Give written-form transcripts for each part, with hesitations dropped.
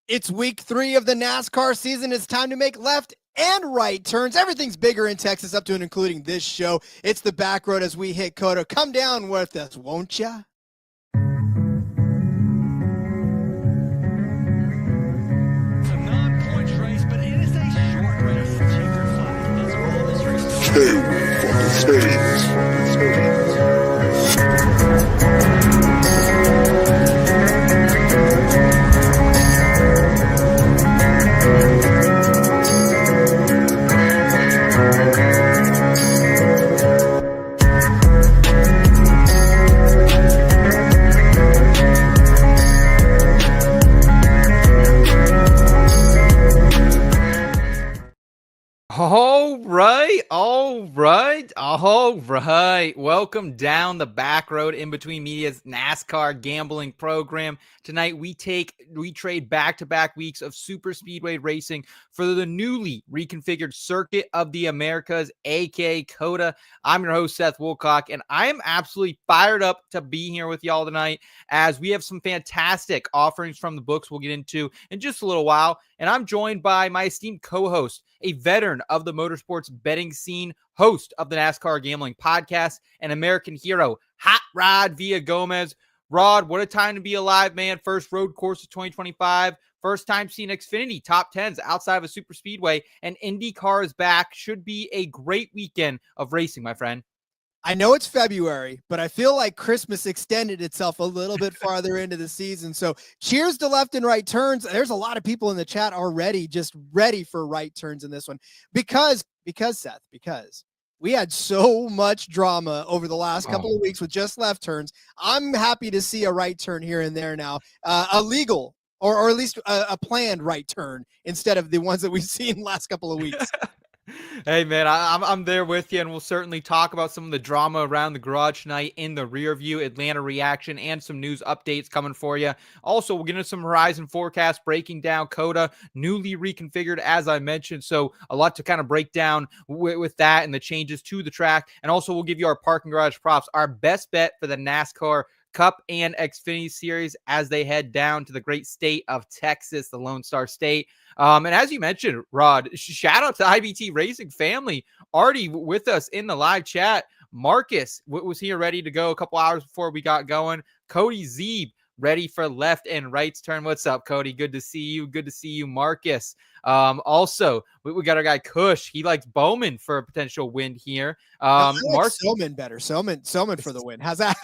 It's week 3 of the NASCAR season. It's time to make left and right turns. Everything's bigger in Texas, up to and including this show. It's the Backroad as we hit COTA. Come down with us, won't ya? It's a non-points race, but it is a short race. Checker flag. That's all this race is. Two for the stage. All right. Welcome down the Backroad in between media's NASCAR gambling program. Tonight we trade back-to-back weeks of super speedway racing for the newly reconfigured Circuit of the Americas, aka COTA. I'm your host, Seth Woolcock, and I am absolutely fired up to be here with y'all tonight as we have some fantastic offerings from the books we'll get into in just a little while. And I'm joined by my esteemed co-host, a veteran of the motorsports betting scene, host of the NASCAR Gambling Podcast, and American hero, Hot Rod Villagomez. Rod, what a time to be alive, man. First road course of 2025. First time seeing Xfinity top 10s outside of a super speedway, and IndyCar is back. Should be a great weekend of racing, my friend. I know it's February, but I feel like Christmas extended itself a little bit farther into the season. So cheers to left and right turns. There's a lot of people in the chat already just ready for right turns in this one because Seth, because we had so much drama over the last couple of weeks with just left turns. I'm happy to see a right turn here and there now, a legal or at least a planned right turn instead of the ones that we've seen last couple of weeks. Hey, man, I'm there with you, and we'll certainly talk about some of the drama around the garage tonight in the Rearview Atlanta reaction and some news updates coming for you. Also, we'll get into some horizon forecast, breaking down COTA, newly reconfigured, as I mentioned. So a lot to kind of break down with that and the changes to the track. And also, we'll give you our parking garage props, our best bet for the NASCAR Cup and Xfinity series as they head down to the great state of Texas, the Lone Star State. And as you mentioned, Rod, shout out to IBT Racing family already with us in the live chat. Marcus was here ready to go a couple hours before we got going. Cody Zeeb ready for left and right's turn. What's up, Cody? Good to see you. Good to see you, Marcus. Also, we got our guy Kush. He likes Bowman for a potential win here. Soman better. Soman for the win. How's that?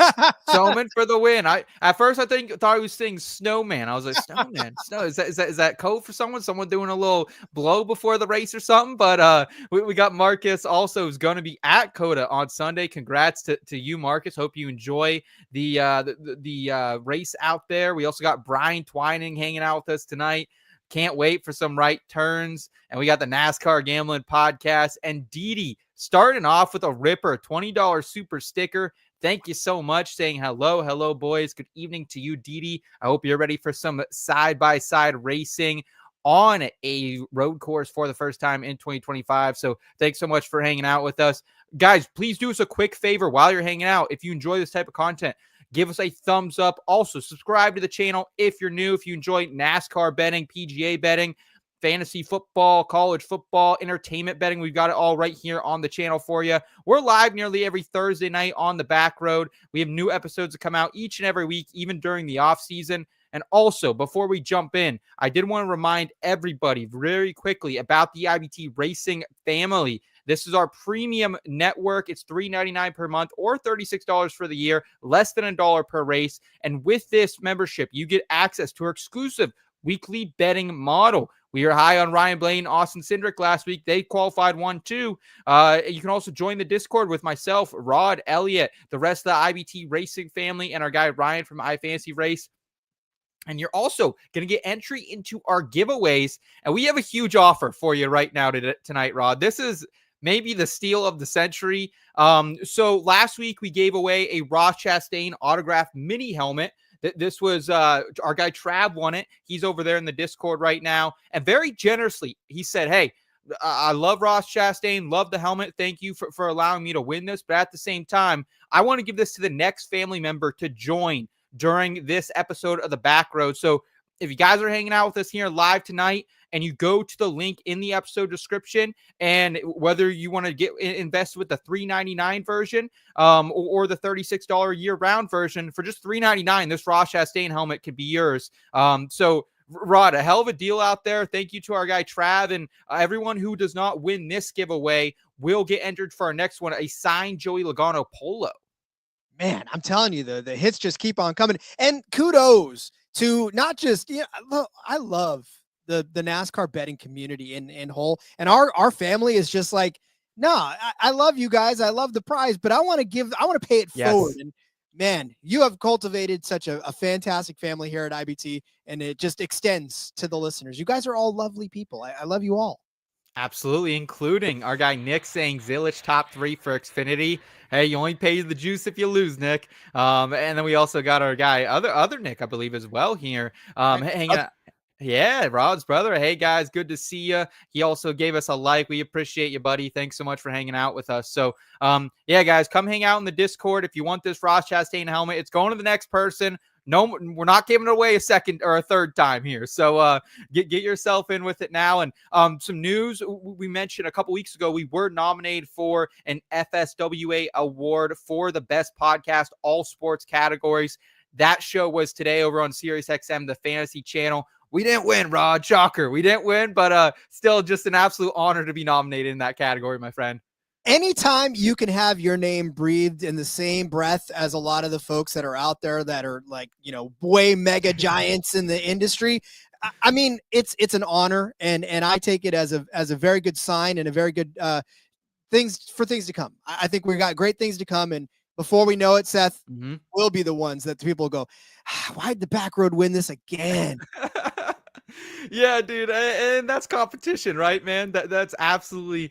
Soman for the win. At first I thought he was saying Snowman. I was like, Snowman. Snow is that code for someone doing a little blow before the race or something? But we got Marcus also who's going to be at COTA on Sunday. Congrats to you, Marcus. Hope you enjoy the race out there. We also got Brian Twining hanging out with us tonight. Can't wait for some right turns. And we got the NASCAR Gambling Podcast. And Didi starting off with a ripper, $20 super sticker. Thank you so much. Saying hello, boys. Good evening to you, Didi. I hope you're ready for some side-by-side racing on a road course for the first time in 2025. So thanks so much for hanging out with us. Guys, please do us a quick favor while you're hanging out. If you enjoy this type of content, give us a thumbs up. Also, subscribe to the channel if you're new. If you enjoy NASCAR betting, PGA betting, fantasy football, college football, entertainment betting, we've got it all right here on the channel for you. We're live nearly every Thursday night on the Backroad. We have new episodes that come out each and every week, even during the off season. And also, before we jump in, I did want to remind everybody very quickly about the IBT Racing family. This is our premium network. It's $3.99 per month or $36 for the year, less than $1 per race. And with this membership, you get access to our exclusive weekly betting model. We are high on Ryan Blaine, Austin Cindric last week. They qualified 1-2. You can also join the Discord with myself, Rod, Elliott, the rest of the IBT Racing family, and our guy Ryan from iFantasy Race. And you're also going to get entry into our giveaways. And we have a huge offer for you right now tonight, Rod. This is maybe the steal of the century. So last week we gave away a Ross Chastain autographed mini helmet. This was our guy Trav won it. He's over there in the Discord right now. And very generously, he said, hey, I love Ross Chastain, love the helmet. Thank you for allowing me to win this. But at the same time, I want to give this to the next family member to join during this episode of the Backroad. So if you guys are hanging out with us here live tonight and you go to the link in the episode description, and whether you want to get invested with the $3.99 version or the $36 year-round version, for just $3.99, this Ross Chastain helmet could be yours. So Rod, a hell of a deal out there. Thank you to our guy Trav, and everyone who does not win this giveaway will get entered for our next one, a signed Joey Logano polo. Man, I'm telling you, the hits just keep on coming. And kudos to not just, I love the NASCAR betting community in whole. And our family is just like, no, I love you guys. I love the prize, but I want to pay it forward. And man, you have cultivated such a fantastic family here at IBT, and it just extends to the listeners. You guys are all lovely people. I love you all. Absolutely, including our guy Nick saying Zilisch top 3 for Xfinity. Hey, you only pay the juice if you lose, Nick. And then we also got our guy, other Nick, I believe, as well here. Hanging out. Yeah, Rod's brother. Hey, guys, good to see you. He also gave us a like. We appreciate you, buddy. Thanks so much for hanging out with us. So, yeah, guys, come hang out in the Discord. If you want this Ross Chastain helmet, it's going to the next person. No, we're not giving it away a second or a third time here. So get yourself in with it now. And some news we mentioned a couple weeks ago, we were nominated for an FSWA award for the best podcast, all sports categories. That show was today over on SiriusXM, the fantasy channel. We didn't win, Rod. Shocker. We didn't win, but still just an absolute honor to be nominated in that category, my friend. Anytime you can have your name breathed in the same breath as a lot of the folks that are out there that are like, way mega giants in the industry, I mean, it's an honor, and I take it as a very good sign and a very good things to come. I think we've got great things to come, and before we know it, Seth, we'll be the ones that the people go, why'd the Backroad win this again? Yeah, dude, and that's competition, right, man? That's absolutely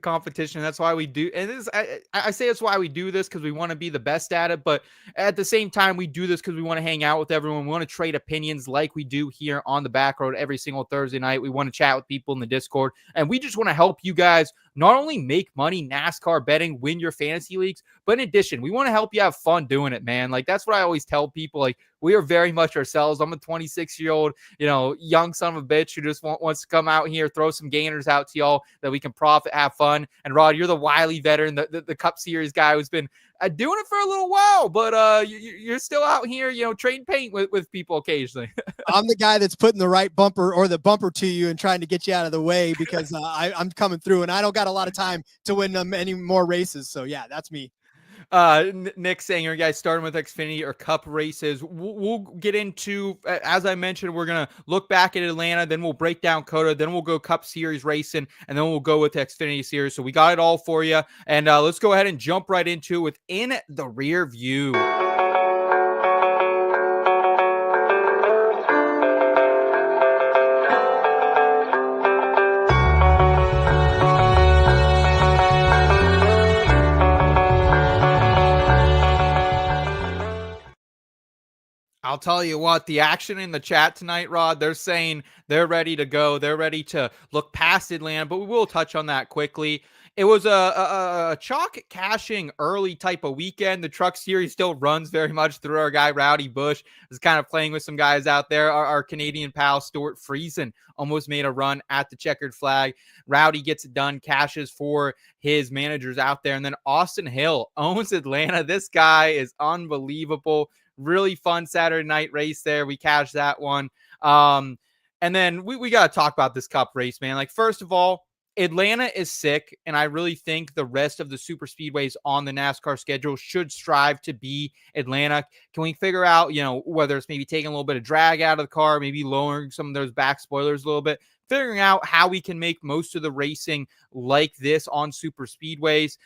competition. That's why we do, and I say it's why we do this, because we want to be the best at it. But at the same time, we do this because we want to hang out with everyone. We want to trade opinions like we do here on the Backroad every single Thursday night. We want to chat with people in the Discord, and we just want to help you guys not only make money NASCAR betting, win your fantasy leagues, but in addition, we want to help you have fun doing it, man. Like, that's what I always tell people. Like, we are very much ourselves. I'm a 26-year-old, young son of a bitch who just wants to come out here, throw some gainers out to y'all that we can profit, have fun. And Rod, you're the wily veteran, the Cup Series guy who's been doing it for a little while, but you're still out here, trading paint with people occasionally. I'm the guy that's putting the right bumper or the bumper to you and trying to get you out of the way, because I'm coming through and I don't got a lot of time to win any more races. So yeah, that's me. Nick saying, are you guys starting with Xfinity or Cup races? We'll get into, as I mentioned, we're going to look back at Atlanta, then we'll break down COTA, then we'll go Cup Series racing, and then we'll go with the Xfinity Series. So we got it all for you. And let's go ahead and jump right into it within the rear view. I'll tell you what, the action in the chat tonight, Rod, they're saying they're ready to go. They're ready to look past Atlanta, but we will touch on that quickly. It was a chalk cashing early type of weekend. The Truck Series still runs very much through our guy, Rowdy Bush, is kind of playing with some guys out there. Our Canadian pal, Stuart Friesen, almost made a run at the checkered flag. Rowdy gets it done, cashes for his managers out there. And then Austin Hill owns Atlanta. This guy is unbelievable. Really fun Saturday night race there. We cashed that one. And then we got to talk about this Cup race, man. Like, first of all, Atlanta is sick, and I really think the rest of the super speedways on the NASCAR schedule should strive to be Atlanta. Can we figure out, whether it's maybe taking a little bit of drag out of the car, maybe lowering some of those back spoilers a little bit, figuring out how we can make most of the racing like this on super speedways,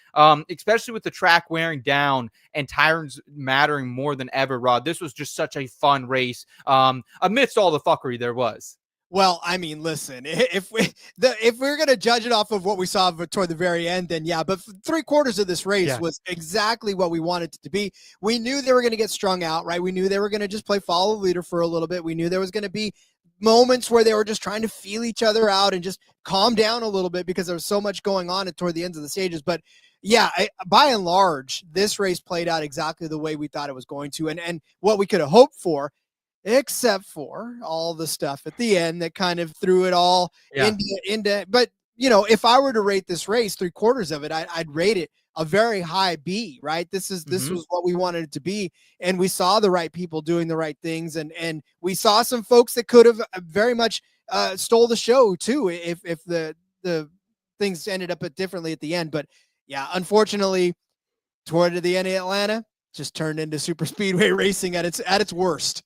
especially with the track wearing down and tires mattering more than ever, Rod. This was just such a fun race amidst all the fuckery there was. Well, I mean, listen, if we're going to judge it off of what we saw toward the very end, then yeah, but 3/4 of this race was exactly what we wanted it to be. We knew they were going to get strung out, right? We knew they were going to just play follow the leader for a little bit. We knew there was going to be moments where they were just trying to feel each other out and just calm down a little bit because there was so much going on toward the ends of the stages. But yeah, by and large, this race played out exactly the way we thought it was going to, and what we could have hoped for. except for all the stuff at the end that kind of threw it all into. But if I were to rate this race, 3/4 of it, I'd rate it a very high B, right? This was what we wanted it to be. And we saw the right people doing the right things. And we saw some folks that could have very much stole the show too, if the things ended up differently at the end. But yeah, unfortunately, toward the end of Atlanta, just turned into super speedway racing at its worst.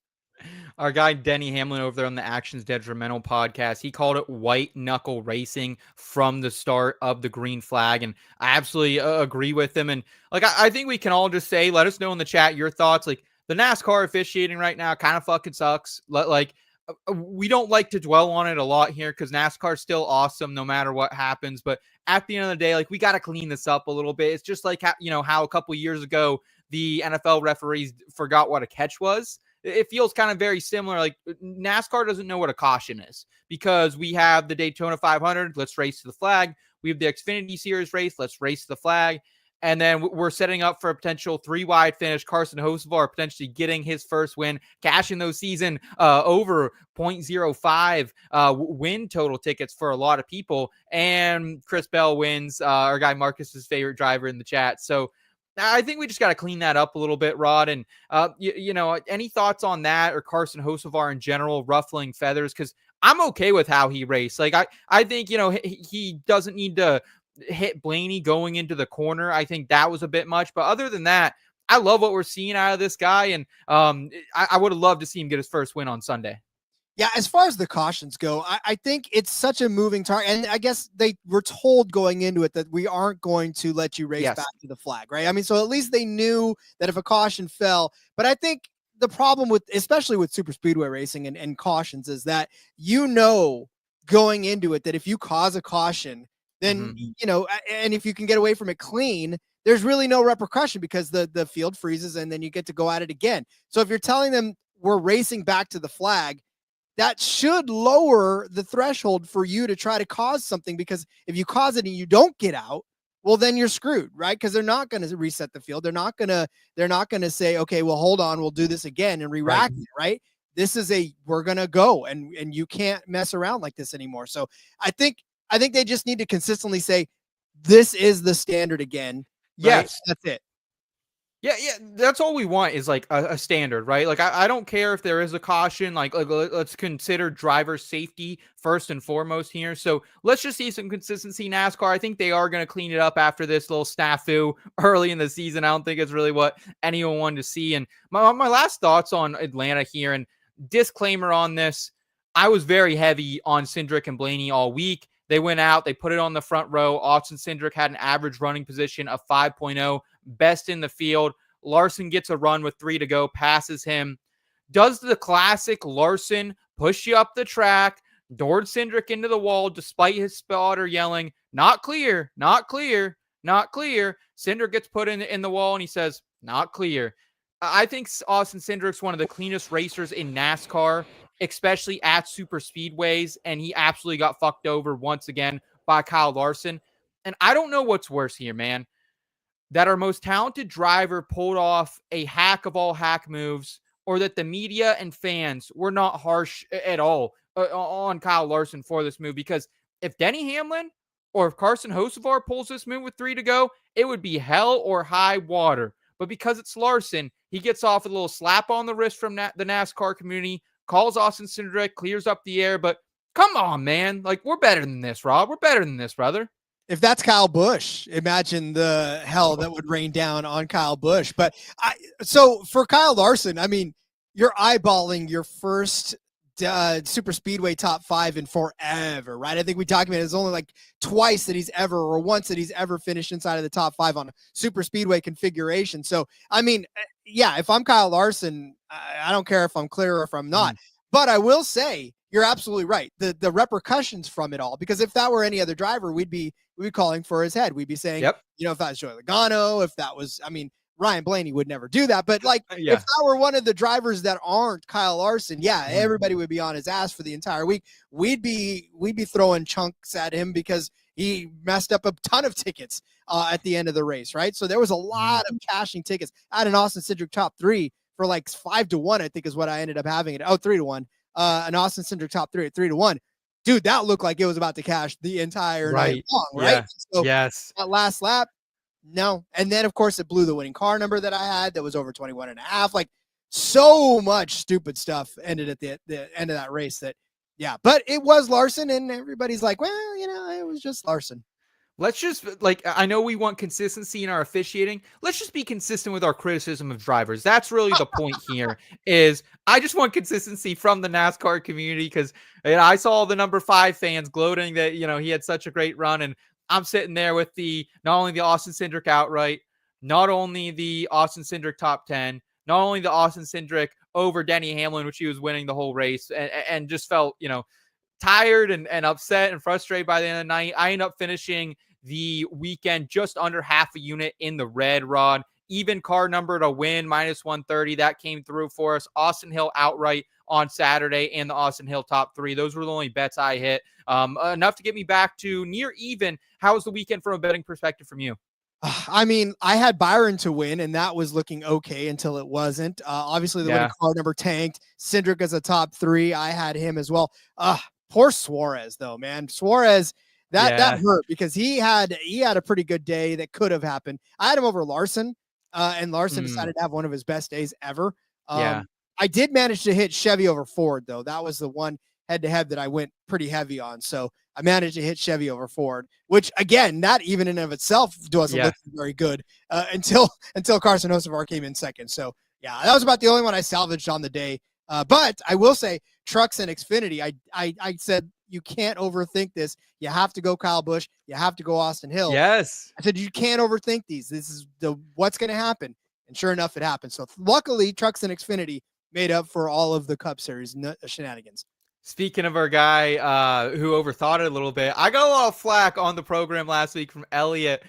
Our guy Denny Hamlin over there on the Actions Detrimental podcast, he called it white knuckle racing from the start of the green flag, and I absolutely agree with him. And like I think we can all just say, let us know in the chat your thoughts. Like the NASCAR officiating right now kind of fucking sucks. We don't like to dwell on it a lot here because NASCAR is still awesome no matter what happens. But at the end of the day, like we got to clean this up a little bit. It's just like how a couple years ago the NFL referees forgot what a catch was. It feels kind of very similar. Like NASCAR doesn't know what a caution is because we have the Daytona 500. Let's race to the flag. We have the Xfinity Series race. Let's race to the flag. And then we're setting up for a potential 3-wide finish. Carson Hocevar potentially getting his first win, cashing those season over 0.05 win total tickets for a lot of people. And Chris Bell wins, our guy Marcus's favorite driver in the chat. So I think we just got to clean that up a little bit, Rod. And, any thoughts on that or Carson Hocevar in general, ruffling feathers? Because I'm okay with how he raced. Like, I think, he doesn't need to hit Blaney going into the corner. I think that was a bit much. But other than that, I love what we're seeing out of this guy. And I would have loved to see him get his first win on Sunday. Yeah, as far as the cautions go, I think it's such a moving target. And I guess they were told going into it that we aren't going to let you race back to the flag, right? I mean, so at least they knew that if a caution fell. But I think the problem especially with super speedway racing and cautions is that going into it that if you cause a caution, then, and if you can get away from it clean, there's really no repercussion because the field freezes and then you get to go at it again. So if you're telling them we're racing back to the flag, that should lower the threshold for you to try to cause something, because if you cause it and you don't get out, well, then you're screwed, right? Because they're not going to reset the field. They're not going to say, okay, well, hold on, we'll do this again and re-rack it, right? This is we're going to go and you can't mess around like this anymore. So I think they just need to consistently say, this is the standard again. Right? Yes. That's it. Yeah, that's all we want is like a standard, right? Like I don't care if there is a caution, like let's consider driver safety first and foremost here. So let's just see some consistency. NASCAR, I think they are going to clean it up after this little snafu early in the season. I don't think it's really what anyone wanted to see. And my last thoughts on Atlanta here, and disclaimer on this, I was very heavy on Cindric and Blaney all week. They went out, they put it on the front row. Austin Cindric had an average running position of 5.0, best in the field. Larson gets a run with 3 to go, passes him. Does the classic Larson push you up the track, doored Cindric into the wall despite his spotter yelling, not clear, not clear, not clear. Cindric gets put in the wall and he says, not clear. I think Austin Cindric's one of the cleanest racers in NASCAR, especially at super speedways, and he absolutely got fucked over once again by Kyle Larson. And I don't know what's worse here, man. That our most talented driver pulled off a hack of all hack moves, or that the media and fans were not harsh at all on Kyle Larson for this move. Because if Denny Hamlin or if Carson Hocevar pulls this move with 3 to go, it would be hell or high water. But because it's Larson, he gets off a little slap on the wrist from the NASCAR community, calls Austin Cindric, clears up the air. But come on, man. Like, we're better than this, Rob. We're better than this, brother. If that's Kyle Busch, imagine the hell that would rain down on Kyle Busch. But so for Kyle Larson, I mean, you're eyeballing your first super speedway top 5 in forever, right? I think we documented it's only like twice that he's ever, or once that he's ever finished inside of the top 5 on a super speedway configuration. So, I mean, yeah, if I'm Kyle Larson, I don't care if I'm clear or if I'm not, but I will say you're absolutely right. The repercussions from it all, because if that were any other driver, we'd be calling for his head. We'd be saying, if that was Joey Logano, if that was, I mean, Ryan Blaney would never do that. But like, if that were one of the drivers that aren't Kyle Larson, everybody would be on his ass for the entire week. We'd be throwing chunks at him because he messed up a ton of tickets at the end of the race, right? So there was a lot of cashing tickets. I had an Austin Cindric top 3 for like 5-1, I think is what I ended up having it. Oh, 3-1. An Austin Cindric top 3 at 3-1. Dude, that looked like it was about to cash the entire night long, right? Yeah. So Yes. that last lap, no. And then, of course, it blew the winning car number that I had that was over 21.5. Like, so much stupid stuff ended at the end of that race that, yeah. But it was Larson, and everybody's like, well, it was just Larson. Let's just, I know we want consistency in our officiating. Let's just be consistent with our criticism of drivers. That's really the point here is I just want consistency from the NASCAR community because I saw the number 5 fans gloating that, he had such a great run. And I'm sitting there with not only the Austin Cindric outright, not only the Austin Cindric top 10, not only the Austin Cindric over Denny Hamlin, which he was winning the whole race and just felt, tired and upset and frustrated by the end of the night. I ended up finishing the weekend just under half a unit in the red, Rod. Even car number to win, -130. That came through for us. Austin Hill outright on Saturday and the Austin Hill top 3. Those were the only bets I hit. Enough to get me back to near even. How was the weekend from a betting perspective from you? I mean, I had Byron to win, and that was looking okay until it wasn't. Obviously, the winning car number tanked. Cindric as a top 3. I had him as well. Poor Suarez, though, man. Suarez, that hurt because he had a pretty good day that could have happened. I had him over Larson, and Larson decided to have one of his best days ever. I did manage to hit Chevy over Ford, though. That was the one head-to-head that I went pretty heavy on. So I managed to hit Chevy over Ford, which, again, that even in and of itself wasn't looking very good until Carson Hocevar came in second. So, yeah, that was about the only one I salvaged on the day. But I will say, trucks and Xfinity, I said, you can't overthink this. You have to go Kyle Busch. You have to go Austin Hill. Yes. I said, you can't overthink these. This is what's going to happen. And sure enough, it happened. So luckily, trucks and Xfinity made up for all of the Cup Series shenanigans. Speaking of our guy who overthought it a little bit, I got a lot of flack on the program last week from Elliot.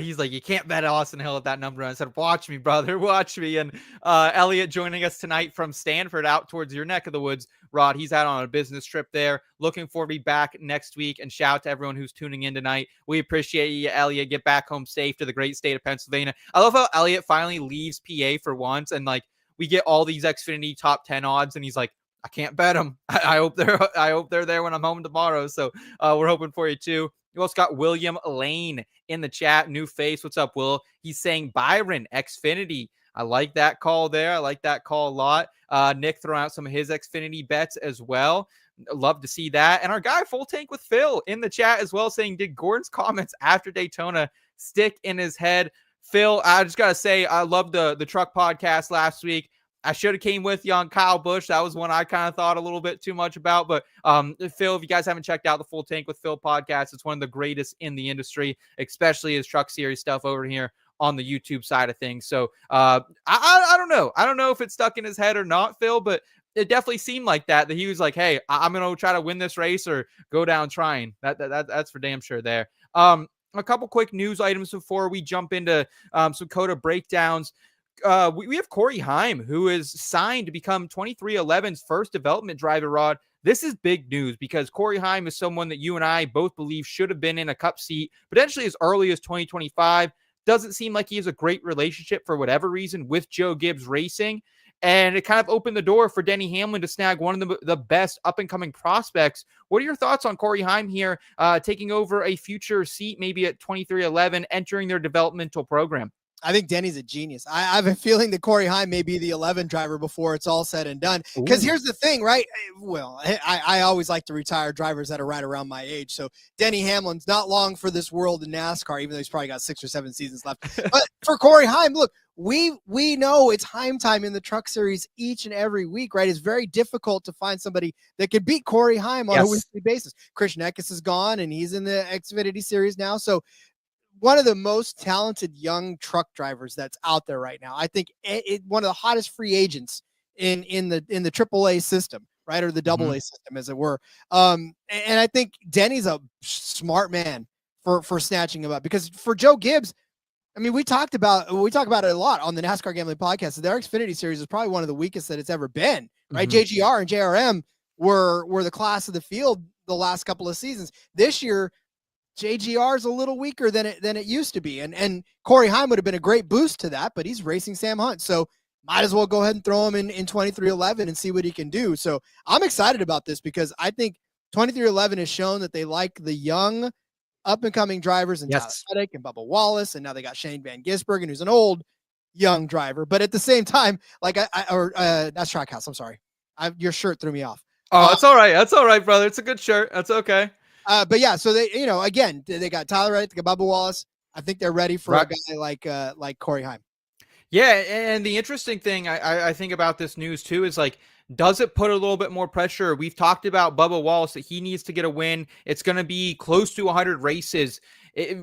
He's like, you can't bet Austin Hill at that number. And I said, watch me, brother, watch me. And Elliot joining us tonight from Stanford out towards your neck of the woods. Rod, he's out on a business trip there. Looking forward to be back next week. And shout out to everyone who's tuning in tonight. We appreciate you, Elliot. Get back home safe to the great state of Pennsylvania. I love how Elliot finally leaves PA for once. And we get all these Xfinity top 10 odds. And he's like, I can't bet them. I hope they're there when I'm home tomorrow. So we're hoping for you too. You also got William Lane in the chat. New face. What's up, Will? He's saying Byron Xfinity. I like that call there. I like that call a lot. Nick throwing out some of his Xfinity bets as well. Love to see that. And our guy Full Tank with Phil in the chat as well, saying, did Gordon's comments after Daytona stick in his head? Phil, I just got to say, I loved the truck podcast last week. I should have came with you on Kyle Busch. That was one I kind of thought a little bit too much about. But Phil, if you guys haven't checked out the Full Tank with Phil podcast, it's one of the greatest in the industry, especially his truck series stuff over here on the YouTube side of things. So I don't know. I don't know if it's stuck in his head or not, Phil, but it definitely seemed like that he was like, hey, I'm going to try to win this race or go down trying. That's for damn sure there. A couple quick news items before we jump into some COTA breakdowns. We have Corey Heim, who is signed to become 23XI's first development driver, Rod. This is big news because Corey Heim is someone that you and I both believe should have been in a Cup seat potentially as early as 2025. Doesn't seem like he has a great relationship for whatever reason with Joe Gibbs Racing. And it kind of opened the door for Denny Hamlin to snag one of the best up-and-coming prospects. What are your thoughts on Corey Heim here taking over a future seat, maybe at 23XI, entering their developmental program? I think Denny's a genius. I have a feeling that Corey Heim may be the 11 driver before it's all said and done. Because here's the thing, right? Well, I always like to retire drivers that are right around my age. So Denny Hamlin's not long for this world in NASCAR, even though he's probably got 6 or 7 seasons left. But for Corey Heim, look, we know it's Heim time in the truck series each and every week, right? It's very difficult to find somebody that can beat Corey Heim on a weekly basis. Christian Eckes is gone, and he's in the Xfinity series now. So one of the most talented young truck drivers that's out there right now. I think one of the hottest free agents in the AAA system, right? Or the AA system, as it were. And I think Denny's a smart man for snatching him up, because for Joe Gibbs, I mean, we talk about it a lot on the NASCAR Gambling Podcast. Their Xfinity series is probably one of the weakest that it's ever been, right? JGR and JRM were the class of the field the last couple of seasons. This year, JGR is a little weaker than it used to be. And Corey Heim would have been a great boost to that, but he's racing Sam Hunt. So might as well go ahead and throw him in 2311 and see what he can do. So I'm excited about this because I think 2311 has shown that they like the young up-and-coming drivers in Tyler Reddick and Bubba Wallace, and now they got Shane Van Gisbergen, who's an old young driver. But at the same time, like that's Trackhouse. I'm sorry. Your shirt threw me off. Oh, that's all right. That's all right, brother. It's a good shirt. That's okay. But yeah, so they, again, they got Tyler Reddick, they got Bubba Wallace. I think they're ready for a guy like Corey Heim. Yeah, and the interesting thing I think about this news too is like, does it put a little bit more pressure? We've talked about Bubba Wallace, that he needs to get a win. It's going to be close to 100 races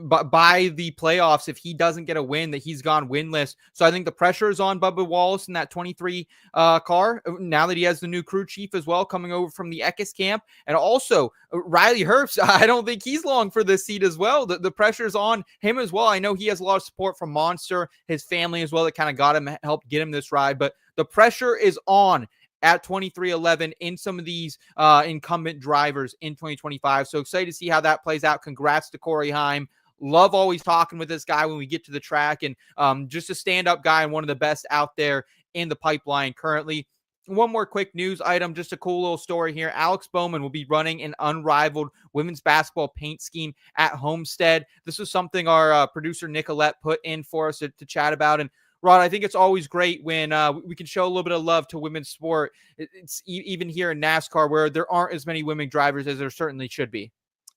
by the playoffs if he doesn't get a win, that he's gone winless. So I think the pressure is on Bubba Wallace in that 23 car, now that he has the new crew chief as well coming over from the Eckes camp. And also Riley Herbst, I don't think he's long for this seat as well. The pressure's on him as well. I know he has a lot of support from Monster, his family as well, that kind of got him, helped get him this ride, but the pressure is on at 2311 in some of these incumbent drivers in 2025. So excited to see how that plays out. Congrats to Corey Heim. Love always talking with this guy when we get to the track, and just a stand-up guy and one of the best out there in the pipeline currently. One more quick news item, just a cool little story here. Alex Bowman will be running an unrivaled women's basketball paint scheme at Homestead. This was something our producer Nicolette put in for us to chat about. And Rod, I think it's always great when we can show a little bit of love to women's sport. It's even here in NASCAR, where there aren't as many women drivers as there certainly should be.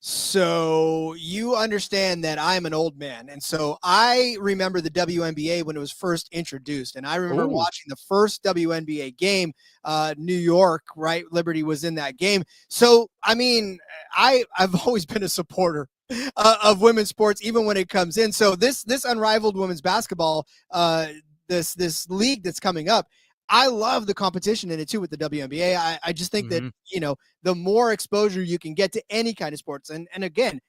So you understand that I'm an old man. And so I remember the WNBA when it was first introduced. And I remember watching the first WNBA game, New York, right? Liberty was in that game. So, I mean, I've always been a supporter of women's sports, even when it comes in. So this unrivaled women's basketball, this league that's coming up, I love the competition in it too with the WNBA. I just think that, the more exposure you can get to any kind of sports. And again,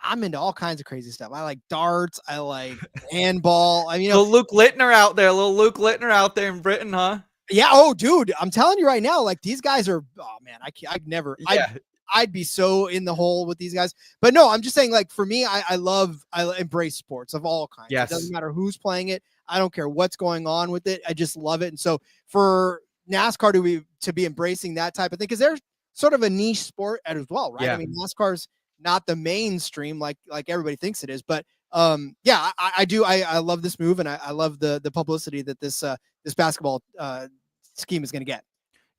I'm into all kinds of crazy stuff. I like darts. I like handball. I mean, little Luke Littner out there in Britain, huh? Yeah. Oh, dude, I'm telling you right now, like these guys are, oh man, I'd never, I'd be so in the hole with these guys. But no, I'm just saying, like, for me, I embrace sports of all kinds. Yes. It doesn't matter who's playing it. I don't care what's going on with it. I just love it. And so for NASCAR to be embracing that type of thing, because they're sort of a niche sport as well, right? Yeah. I mean, NASCAR's not the mainstream like everybody thinks it is. But I do. I love this move, and I love the publicity that this basketball scheme is going to get.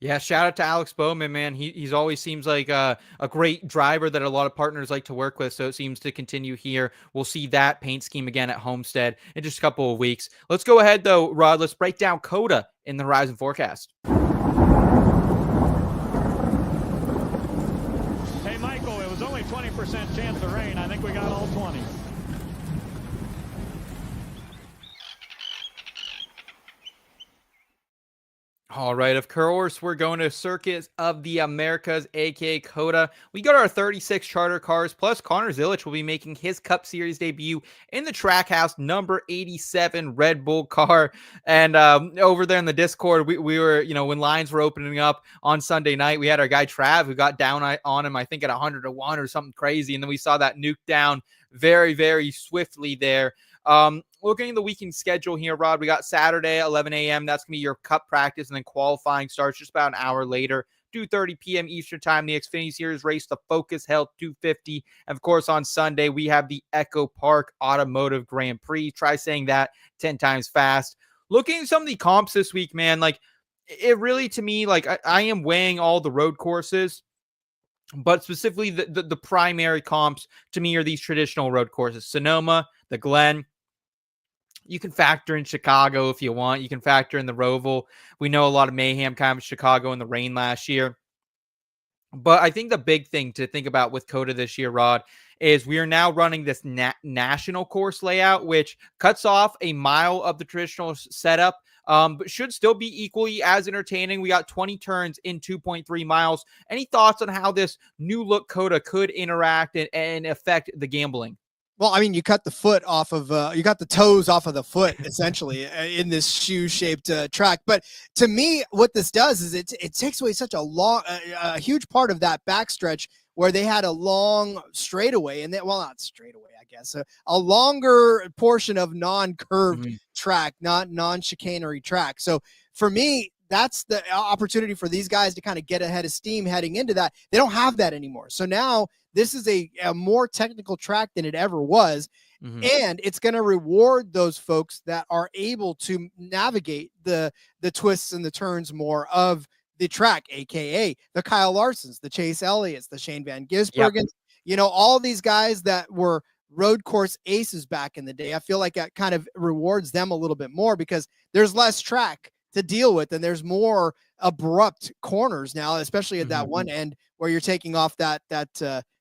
Yeah, shout out to Alex Bowman, man. He's always seems like a great driver that a lot of partners like to work with, so it seems to continue here. We'll see that paint scheme again at Homestead in just a couple of weeks. Let's go ahead, though, Rod. Let's break down COTA in the Horizon Forecast. Hey, Michael, it was only 20% chance of rain. I think we got all 20. All right, of course, we're going to Circuit of the Americas, aka COTA. We got our 36 charter cars, plus Connor Zilisch will be making his Cup Series debut in the Trackhouse number 87 Red Bull car. And over there in the Discord, we were, when lines were opening up on Sunday night, we had our guy Trav who got down on him, I think at 100-1 or something crazy. And then we saw that nuke down very, very swiftly there. Looking at the weekend schedule here, Rod, we got Saturday, 11 a.m. That's going to be your Cup practice, and then qualifying starts just about an hour later, 2:30 p.m. Eastern time. The Xfinity Series race, the Focus Health 250. And of course, on Sunday, we have the EchoPark Automotive Grand Prix. Try saying that 10 times fast. Looking at some of the comps this week, man, like it really, to me, like I am weighing all the road courses, but specifically the primary comps to me are these traditional road courses. Sonoma, the Glen. You can factor in Chicago if you want. You can factor in the Roval. We know a lot of mayhem kind of Chicago in the rain last year. But I think the big thing to think about with COTA this year, Rod, is we are now running this national course layout, which cuts off a mile of the traditional setup, but should still be equally as entertaining. We got 20 turns in 2.3 miles. Any thoughts on how this new look COTA could interact and affect the gambling? Well, I mean, you cut the foot off of, you got the toes off of the foot, essentially, in this shoe-shaped track. But to me, what this does is it takes away such a huge part of that backstretch where they had a long straightaway and not straightaway, I guess, a longer portion of non-curved track, not non-chicanery track. So for me, that's the opportunity for these guys to kind of get ahead of steam heading into that. They don't have that anymore. So now this is a more technical track than it ever was. And it's going to reward those folks that are able to navigate the twists and the turns more of the track, aka the Kyle Larsons, the Chase Elliott's, the Shane Van Gisbergen, all these guys that were road course aces back in the day. I feel like that kind of rewards them a little bit more because there's less track to deal with and there's more abrupt corners now, especially at that one end where you're taking off that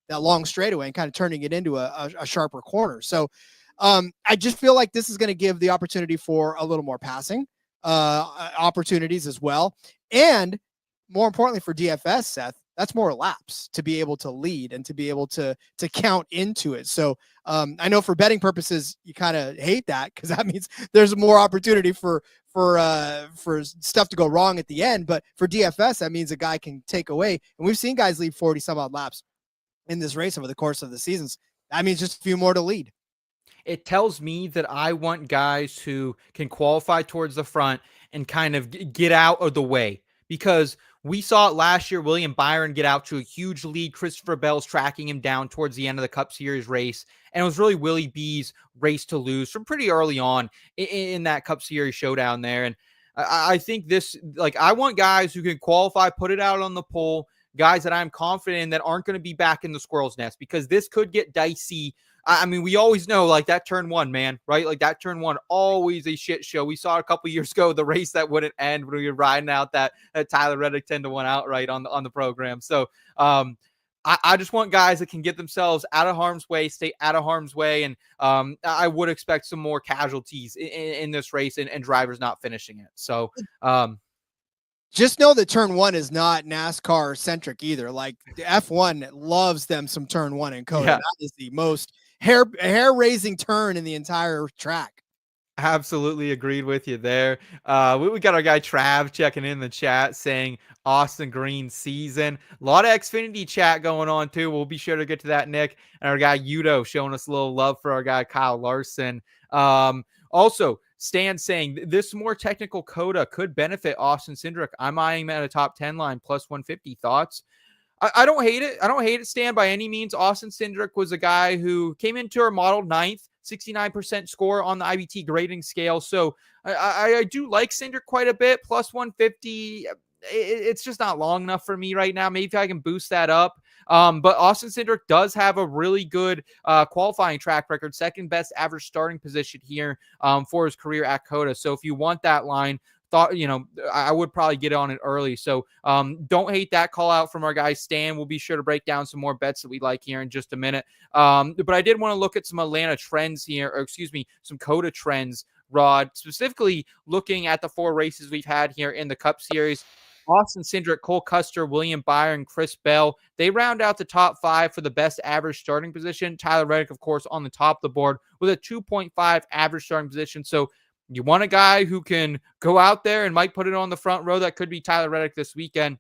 long straightaway and kind of turning it into a sharper corner. So I just feel like this is going to give the opportunity for a little more passing opportunities as well. And more importantly for DFS, Seth, that's more laps to be able to lead and to be able to count into it. So I know for betting purposes, you kind of hate that because that means there's more opportunity for stuff to go wrong at the end. But for DFS, that means a guy can take away. And we've seen guys lead 40 some odd laps in this race over the course of the seasons. That means just a few more to lead. It tells me that I want guys who can qualify towards the front and kind of get out of the way, because we saw it last year. William Byron get out to a huge lead. Christopher Bell's tracking him down towards the end of the Cup Series race. And it was really Willie B's race to lose from pretty early on in that Cup Series showdown there. And I think this, I want guys who can qualify, put it out on the pole, guys that I'm confident in that aren't going to be back in the squirrel's nest, because this could get dicey. I mean, we always know that turn one, man, right? That turn one, always a shit show. We saw a couple years ago, the race that wouldn't end when we were riding out that Tyler Reddick 10-1 outright on the program. So I just want guys that can get themselves out of harm's way, stay out of harm's way. And I would expect some more casualties in this race and drivers not finishing it. So, just know that turn one is not NASCAR centric either. Like the F1 loves them some turn one in COTA. Yeah. That is the most hair raising turn in the entire track. Absolutely agreed with you there. We got our guy Trav checking in the chat saying Austin Green season. A lot of Xfinity chat going on too. We'll be sure to get to that, Nick. And our guy Yudo showing us a little love for our guy Kyle Larson. Also, Stan saying this more technical COTA could benefit Austin Cindric. I'm eyeing him at a top 10 line, plus 150. Thoughts? I don't hate it. I don't hate it, Stan, by any means. Austin Cindric was a guy who came into our model 9th, 69% score on the IBT grading scale. So I do like Cindric quite a bit. Plus 150. It's just not long enough for me right now. Maybe I can boost that up. But Austin Cindric does have a really good qualifying track record, second best average starting position here for his career at COTA. So if you want that line, I would probably get on it early. So don't hate that call out from our guy Stan. We'll be sure to break down some more bets that we like here in just a minute. But I did want to look at some Atlanta trends here, or some COTA trends, Rod, specifically looking at the 4 races we've had here in the Cup Series. Austin Cindric, Cole Custer, William Byron, Chris Bell. They round out the top 5 for the best average starting position. Tyler Reddick, of course, on the top of the board with a 2.5 average starting position. So you want a guy who can go out there and might put it on the front row. That could be Tyler Reddick this weekend.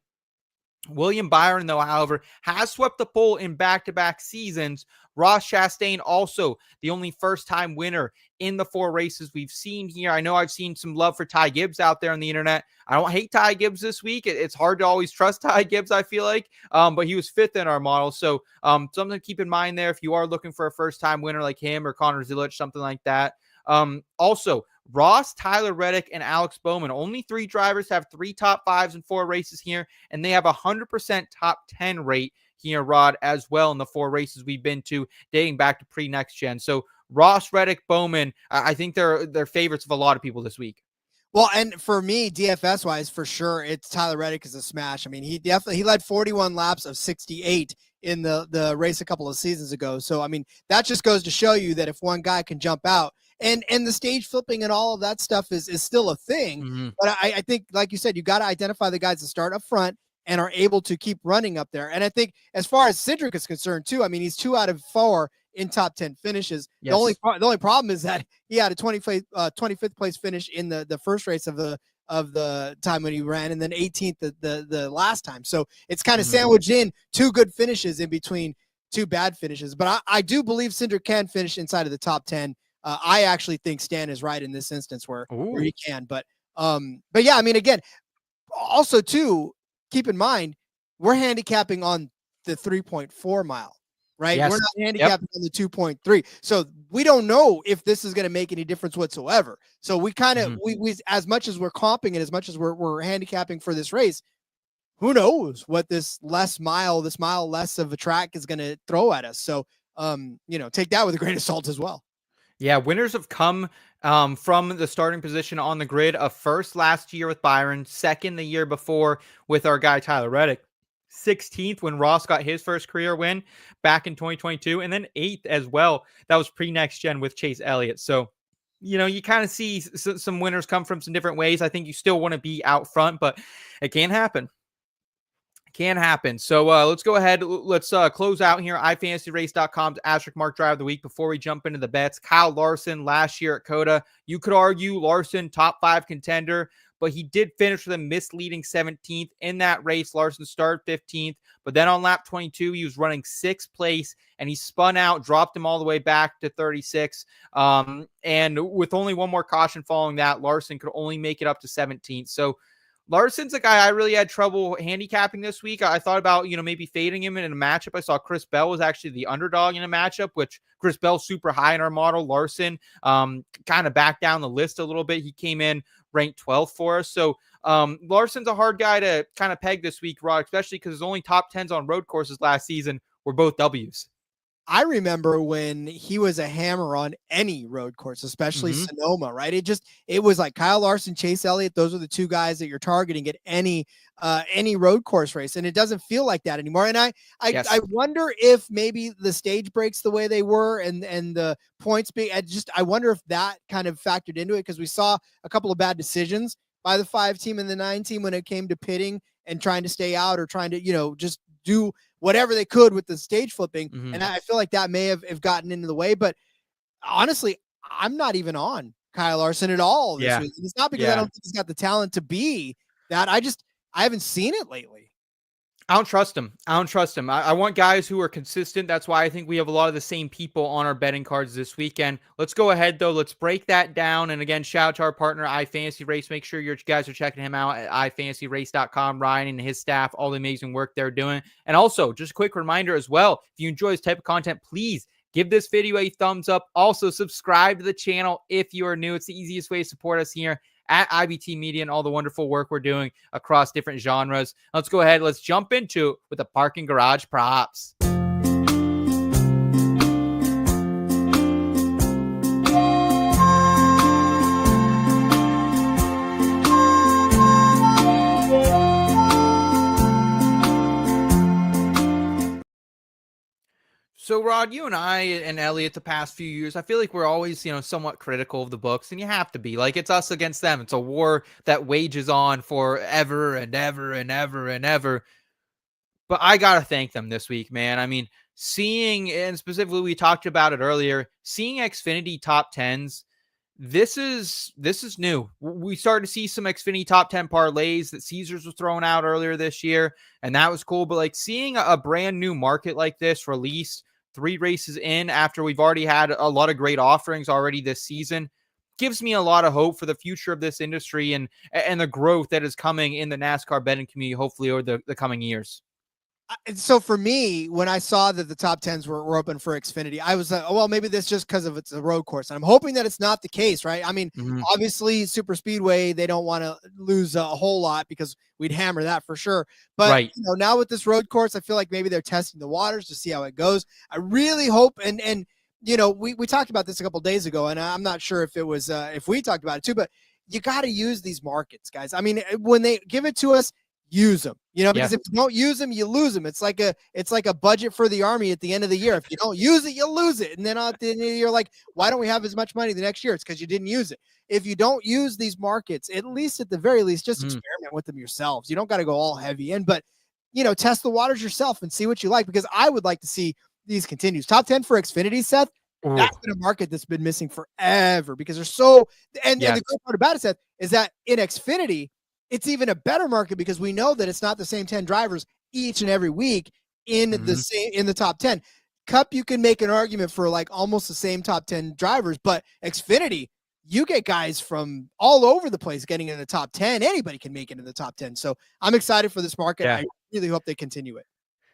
William Byron, though, however, has swept the pole in back-to-back seasons. Ross Chastain, also the only first-time winner in the 4 races we've seen here. I know I've seen some love for Ty Gibbs out there on the internet. I don't hate Ty Gibbs this week. It's hard to always trust Ty Gibbs, I feel like, but he was 5th in our model. So something to keep in mind there if you are looking for a first-time winner like him or Connor Zilisch, something like that. Also, Ross, Tyler Reddick, and Alex Bowman. Only 3 drivers have 3 top 5s in 4 races here, and they have a 100% top 10 rate here, Rod, as well in the 4 races we've been to dating back to pre-next gen. So Ross, Reddick, Bowman, I think they're favorites of a lot of people this week. Well, and for me, DFS wise, for sure, it's Tyler Reddick is a smash. I mean, he led 41 laps of 68 in the race a couple of seasons ago. So, I mean, that just goes to show you that if one guy can jump out, and the stage flipping and all of that stuff is still a thing. Mm-hmm. But I think, like you said, you got to identify the guys that start up front and are able to keep running up there. And I think as far as Cindric is concerned too, I mean, he's 2 out of 4 in top 10 finishes. Yes. The only problem is that he had a 25th place finish in the first race of the of the time when he ran, and then 18th the last time. So it's kind of sandwiched in 2 good finishes in between 2 bad finishes. But I do believe Cinder can finish inside of the top 10. I actually think Stan is right in this instance where he can. But yeah, I mean, again, also too, keep in mind, we're handicapping on the 3.4 mile, right? Yes. We're not handicapping on the 2.3. So we don't know if this is going to make any difference whatsoever. So we kind of, we as much as we're comping and as much as we're handicapping for this race, who knows what this mile less of a track is going to throw at us. So, take that with a grain of salt as well. Yeah, winners have come from the starting position on the grid of first last year with Byron, second the year before with our guy Tyler Reddick, 16th when Ross got his first career win back in 2022, and then 8th as well. That was pre-next gen with Chase Elliott. So, you kind of see some winners come from some different ways. I think you still want to be out front, but it can happen. Can happen. So let's go ahead. Let's close out here. iFantasyRace.com's Asterisk Mark Drive of the Week before we jump into the bets. Kyle Larson last year at COTA. You could argue Larson top 5 contender, but he did finish with a misleading 17th in that race. Larson started 15th, but then on lap 22, he was running 6th place and he spun out, dropped him all the way back to 36. And with only one more caution following that, Larson could only make it up to 17th. So Larson's a guy I really had trouble handicapping this week. I thought about, maybe fading him in a matchup. I saw Chris Bell was actually the underdog in a matchup, which Chris Bell's super high in our model. Larson kind of backed down the list a little bit. He came in ranked 12th for us. So Larson's a hard guy to kind of peg this week, Rod, especially because his only top 10s on road courses last season were both W's. I remember when he was a hammer on any road course, especially Sonoma, right? It was like Kyle Larson, Chase Elliott. Those are the 2 guys that you're targeting at any road course race. And it doesn't feel like that anymore. And I wonder if maybe the stage breaks the way they were and the points I wonder if that kind of factored into it, because we saw a couple of bad decisions by the 5 team and the 9 team when it came to pitting and trying to stay out or trying to, just do whatever they could with the stage flipping. And I feel like that may have gotten into the way, but honestly, I'm not even on Kyle Larson at all this week. It's not because I don't think he's got the talent to be that. I haven't seen it lately. I don't trust him. I want guys who are consistent. That's why I think we have a lot of the same people on our betting cards this weekend. Let's go ahead, though. Let's break that down. And again, shout out to our partner, iFantasy Race. Make sure you guys are checking him out at iFantasyRace.com. Ryan and his staff, all the amazing work they're doing. And also, just a quick reminder as well, if you enjoy this type of content, please give this video a thumbs up. Also, subscribe to the channel if you are new. It's the easiest way to support us here at IBT Media and all the wonderful work we're doing across different genres. Let's go ahead. Let's jump into it with the parking garage props. So, Rod, you and I and Elliot the past few years, I feel like we're always, somewhat critical of the books, and you have to be. Like, it's us against them. It's a war that wages on forever and ever and ever and ever. But I got to thank them this week, man. I mean, seeing, and specifically we talked about it earlier, seeing Xfinity top 10s, this is new. We started to see some Xfinity top 10 parlays that Caesars was throwing out earlier this year, and that was cool. But like seeing a brand new market like this released 3 races in after we've already had a lot of great offerings already this season gives me a lot of hope for the future of this industry and the growth that is coming in the NASCAR betting community, hopefully over the coming years. So for me, when I saw that the top 10s were open for Xfinity, I was like, oh, well, maybe that's just because of it's a road course. And I'm hoping that it's not the case, right? I mean, obviously super speedway, they don't want to lose a whole lot because we'd hammer that for sure. But now with this road course, I feel like maybe they're testing the waters to see how it goes. I really hope. And we talked about this a couple of days ago, and I'm not sure if it was, if we talked about it too, but you got to use these markets, guys. I mean, when they give it to us, use them, because if you don't use them, you lose them. It's like a budget for the Army at the end of the year. If you don't use it, you lose it. And then at the end of the year, like, why don't we have as much money the next year? It's because you didn't use it. If you don't use these markets, at the very least, just experiment with them yourselves. You don't got to go all heavy in, but test the waters yourself and see what you like, because I would like to see these continues. Top 10 for Xfinity, Seth. Ooh. That's been a market that's been missing forever because they're so, and Yes. the great part about it, Seth, is that in Xfinity, it's even a better market because we know that it's not the same 10 drivers each and every week in the top 10. Cup, you can make an argument for like almost the same top 10 drivers, but Xfinity, you get guys from all over the place getting in the top 10. Anybody can make it in the top 10. So I'm excited for this market. Yeah. I really hope they continue it.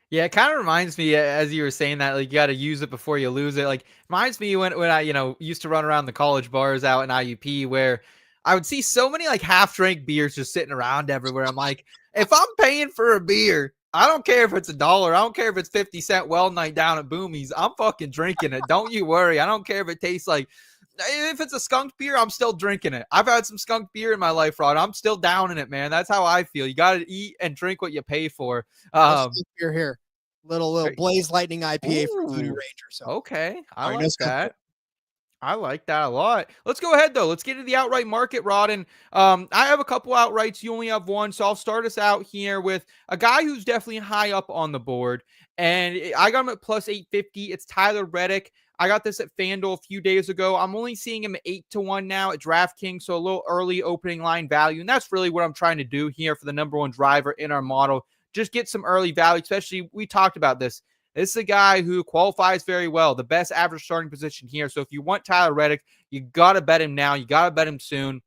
Yeah, it kind of reminds me as you were saying that, like you got to use it before you lose it. Like reminds me when I, used to run around the college bars out in IUP where I would see so many like half drank beers just sitting around everywhere. I'm like, if I'm paying for a beer, I don't care if it's $1. I don't care if it's 50-cent well night down at Boomy's. I'm fucking drinking it. Don't you worry. I don't care if it tastes like, if it's a skunk beer, I'm still drinking it. I've had some skunk beer in my life, Rod. I'm still down in it, man. That's how I feel. You got to eat and drink what you pay for. Beer here. Little Blaze Lightning IPA from Voodoo Ooh, Ranger. So okay. I sorry, like no skunk that. I like that a lot. Let's go ahead, though. Let's get into the outright market, Rod. And I have a couple outrights. You only have one. So I'll start us out here with a guy who's definitely high up on the board. And I got him at plus 850. It's Tyler Reddick. I got this at FanDuel a few days ago. I'm only seeing him at 8-1 now at DraftKings, so a little early opening line value. And that's really what I'm trying to do here for the number one driver in our model. Just get some early value, especially we talked about this. This is a guy who qualifies very well, the best average starting position here. So if you want Tyler Reddick, you got to bet him now. You got to bet him soon.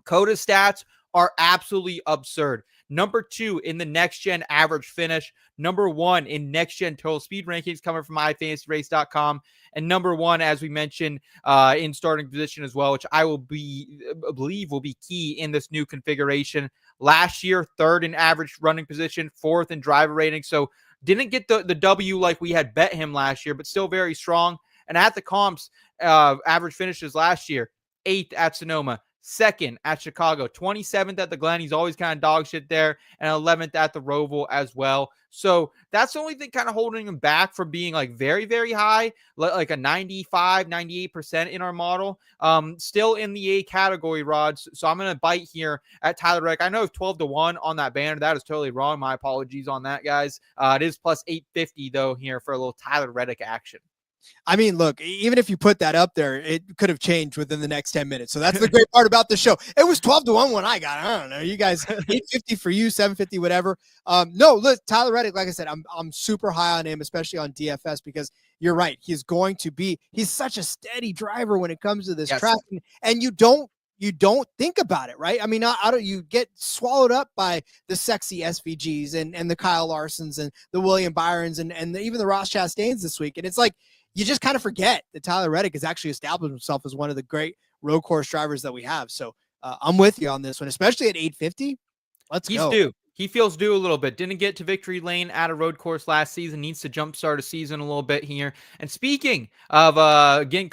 COTA stats are absolutely absurd. Number 2 in the next-gen average finish. Number 1 in next-gen total speed rankings coming from iFantasyRace.com. And number 1, as we mentioned, in starting position as well, which I believe will be key in this new configuration. Last year, 3rd in average running position, 4th in driver rating. So didn't get the W like we had bet him last year, but still very strong. And at the comps, average finishes last year, 8th at Sonoma, 2nd at Chicago, 27th at the Glen. He's always kind of dog shit there, and 11th at the Roval as well. So that's the only thing kind of holding him back from being like very, very high, like a 95, 98% in our model. Still in the A category, Rods. So I'm going to bite here at Tyler Reddick. I know it's 12-1 on that banner. That is totally wrong. My apologies on that, guys. It is plus 850 though here for a little Tyler Reddick action. I mean, look, even if you put that up there, it could have changed within the next 10 minutes. So that's the great part about the show. It was 12-1 when I got it. I don't know. You guys, 850 for you, 750, whatever. No, look, Tyler Reddick, like I said, I'm super high on him, especially on DFS, because you're right. He's such a steady driver when it comes to this track. And you don't think about it, right? I mean, you get swallowed up by the sexy SVGs and the Kyle Larsons and the William Byrons and even the Ross Chastains this week. And it's like, you just kind of forget that Tyler Reddick has actually established himself as one of the great road course drivers that we have. So I'm with you on this one, especially at 850. He's due. He feels due a little bit. Didn't get to victory lane at a road course last season. Needs to jumpstart a season a little bit here. And speaking of getting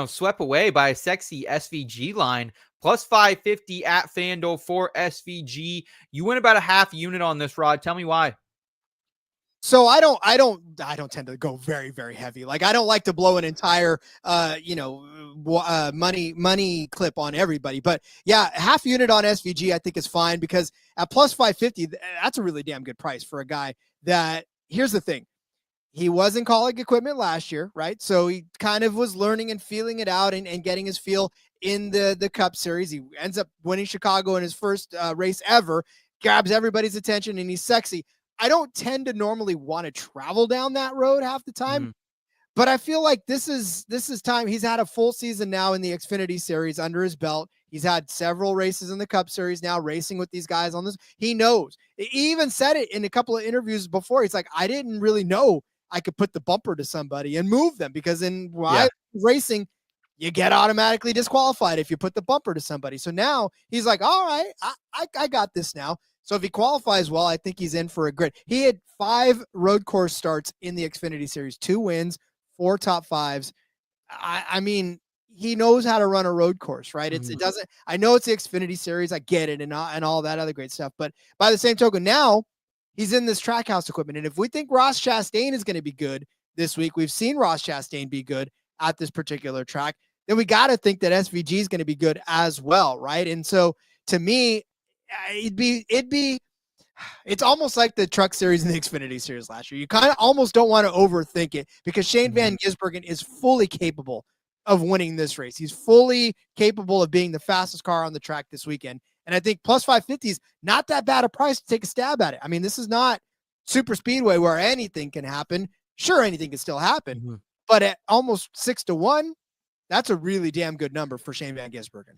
swept away by a sexy SVG line, plus 550 at FanDuel for SVG. You win about a half unit on this, Rod. Tell me why. So I don't tend to go very, very heavy. Like I don't like to blow an entire, money clip on everybody. But yeah, half unit on SVG I think is fine because at plus 550, that's a really damn good price for a guy that. Here's the thing, he was in college equipment last year, right? So he kind of was learning and feeling it out and getting his feel in the Cup Series. He ends up winning Chicago in his first race ever, grabs everybody's attention, and he's sexy. I don't tend to normally want to travel down that road half the time, but I feel like this is time. He's had a full season now in the Xfinity Series under his belt. He's had several races in the Cup Series now, racing with these guys on this. He knows. He even said it in a couple of interviews before. He's like, I didn't really know I could put the bumper to somebody and move them because racing, you get automatically disqualified if you put the bumper to somebody. So now he's like, all right, I got this now. So if he qualifies well, I think he's in for a grid. He had 5 road course starts in the Xfinity Series, 2 wins, 4 top 5s. I mean, he knows how to run a road course, right? I know it's the Xfinity Series. I get it and all that other great stuff. But by the same token, now he's in this Trackhouse equipment. And if we think Ross Chastain is going to be good this week, we've seen Ross Chastain be good at this particular track, then we got to think that SVG is going to be good as well, right? And so to me, it'd be it's almost like the Truck Series and the Xfinity Series last year. You kind of almost don't want to overthink it because Shane Van Gisbergen is fully capable of winning this race. He's fully capable of being the fastest car on the track this weekend. And I think plus 550 is not that bad a price to take a stab at it. I mean, this is not super speedway where anything can happen. Sure, anything can still happen, but at almost 6-1, that's a really damn good number for Shane Van Gisbergen.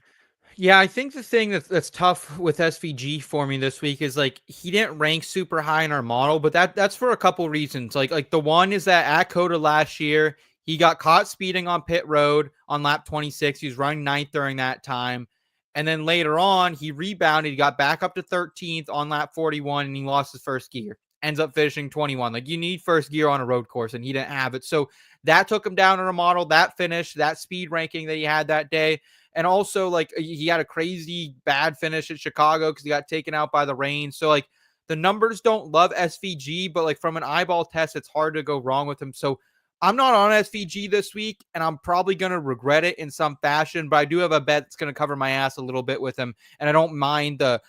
Yeah, I think the thing that's tough with SVG for me this week is like he didn't rank super high in our model, but that's for a couple reasons. Like the one is that at COTA last year, he got caught speeding on pit road on lap 26. He was running 9th during that time. And then later on, he rebounded. He got back up to 13th on lap 41, and he lost his first gear. Ends up finishing 21. Like, you need first gear on a road course, and he didn't have it. So that took him down in a model, that finish, that speed ranking that he had that day. And also, like, he had a crazy bad finish at Chicago because he got taken out by the rain. So, like, the numbers don't love SVG, but, like, from an eyeball test, it's hard to go wrong with him. So I'm not on SVG this week, and I'm probably going to regret it in some fashion, but I do have a bet that's going to cover my ass a little bit with him, and I don't mind the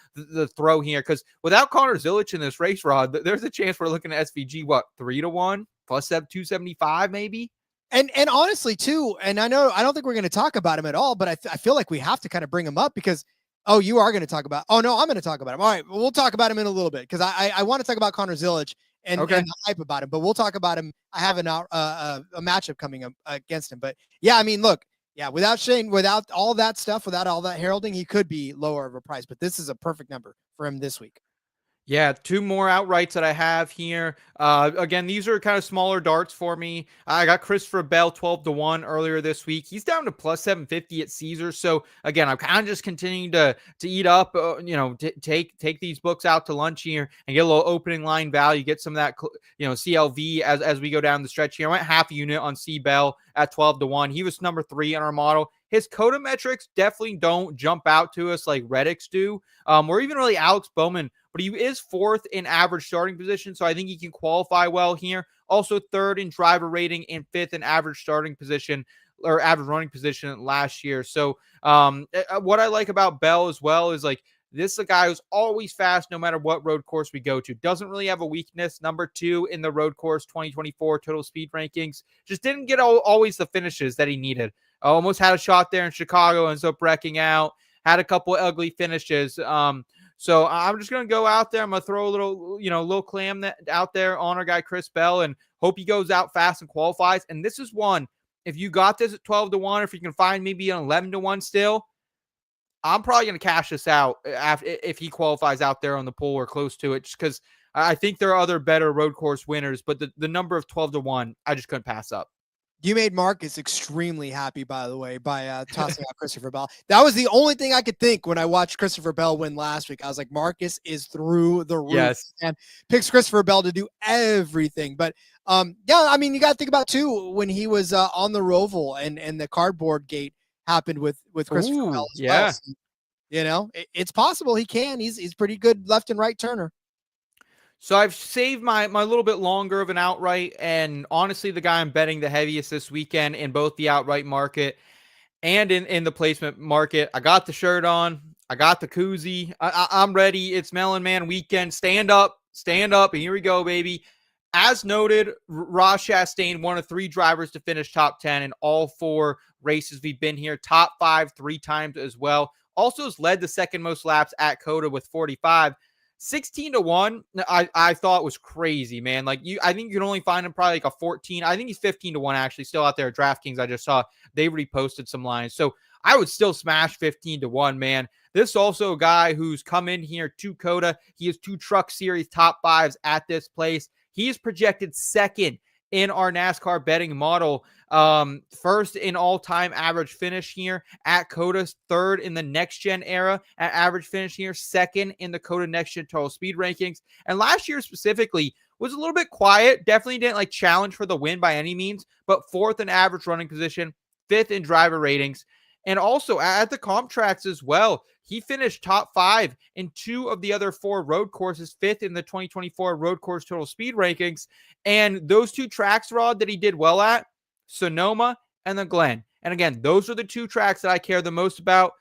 throw here, because without Connor Zilisch in this race, Rod, there's a chance we're looking at SVG, 3-1, plus 275 maybe? And honestly, too, and I don't think we're going to talk about him at all, but I feel like we have to kind of bring him up because, you are going to talk about, I'm going to talk about him. All right, we'll talk about him in a little bit because I want to talk about Connor Zilisch and the hype about him, but we'll talk about him. I have a matchup coming up against him, but yeah, I mean, look, without Shane, without all that stuff, without all that heralding, he could be lower of a price, but this is a perfect number for him this week. Yeah, 2 more outrights that I have here. Again, these are kind of smaller darts for me. I got Christopher Bell 12-1 earlier this week. He's down to plus 750 at Caesars. So again, I'm kind of just continuing to eat up, take these books out to lunch here and get a little opening line value, get some of that, CLV as we go down the stretch here. I went half a unit on C Bell at 12-1. He was number 3 in our model. His COTA metrics definitely don't jump out to us like Reddick's do, or even really Alex Bowman, but he is 4th in average starting position, so I think he can qualify well here. Also 3rd in driver rating and 5th in average starting position or average running position last year. So what I like about Bell as well is like this is a guy who's always fast no matter what road course we go to. Doesn't really have a weakness. Number 2 in the road course 2024 total speed rankings. Just didn't get always the finishes that he needed. Almost had a shot there in Chicago, ends up wrecking out. Had a couple ugly finishes. So I'm just going to go out there. I'm going to throw a little clam out there on our guy Chris Bell and hope he goes out fast and qualifies. And this is one, if you got this at 12-1, if you can find maybe an 11-1 still, I'm probably going to cash this out if he qualifies out there on the pool or close to it, just because I think there are other better road course winners, but the number of 12-1, I just couldn't pass up. You made Marcus extremely happy, by the way, by tossing out Christopher Bell. That was the only thing I could think when I watched Christopher Bell win last week. I was like, Marcus is through the roof. Yes. And picks Christopher Bell to do everything. But, I mean, you got to think about, too, when he was on the Roval and the cardboard gate happened with Christopher Bell as well. So, it's possible he can. He's pretty good left and right turner. So I've saved my little bit longer of an outright, and honestly, the guy I'm betting the heaviest this weekend in both the outright market and in the placement market. I got the shirt on. I got the koozie. I'm ready. It's Melon Man weekend. Stand up, and here we go, baby. As noted, Ross Chastain, one of 3 drivers to finish top 10 in all 4 races we've been here. Top 5 3 times as well. Also has led the second most laps at COTA with 45. 16-1, I thought was crazy, man. Like I think you can only find him probably like a 14. I think he's 15-1 actually, still out there at DraftKings. I just saw they reposted some lines, so I would still smash 15-1, man. This is also a guy who's come in here to COTA. He has 2 Truck Series top 5s at this place. He is projected 2nd in our NASCAR betting model. 1st in all-time average finish here at COTA, 3rd in the next-gen era at average finish here, 2nd in the COTA next-gen total speed rankings. And last year specifically was a little bit quiet. Definitely didn't challenge for the win by any means, but 4th in average running position, 5th in driver ratings. And also at the comp tracks as well, he finished top 5 in 2 of the other 4 road courses, 5th in the 2024 road course total speed rankings. And those 2 tracks, Rod, that he did well at, Sonoma and the Glen. And again, those are the 2 tracks that I care the most about.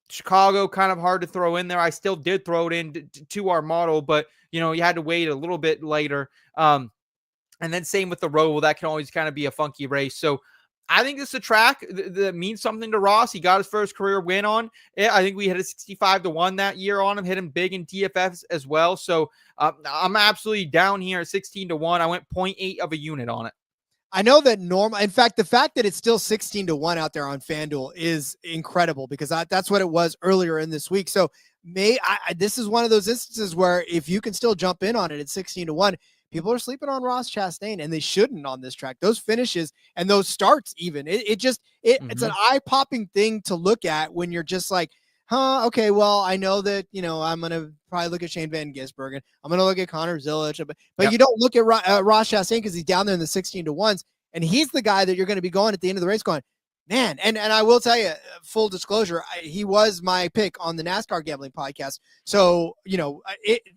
Chicago kind of hard to throw in there. I still did throw it in to our model, but you had to wait a little bit later. And then same with the Roval, that can always kind of be a funky race. So I think this is a track that means something to Ross. He got his first career win on it. I think we hit a 65-1 that year on him, hit him big in DFS as well. So I'm absolutely down here at 16-1. I went 0.8 of a unit on it. I know that in fact, the fact that it's still 16-1 out there on FanDuel is incredible because that's what it was earlier in this week. So this is one of those instances where if you can still jump in on it at 16-1, people are sleeping on Ross Chastain, and they shouldn't on this track. Those finishes and those starts, even it's an eye-popping thing to look at when you're just like, okay, well, I know that, I'm going to probably look at Shane Van Gisbergen. I'm going to look at Connor Zilisch, but you don't look at Ross Chastain because he's down there in the 16-1s, and he's the guy that you're going to be going at the end of the race going, man. And I will tell you, full disclosure, he was my pick on the NASCAR gambling podcast. So,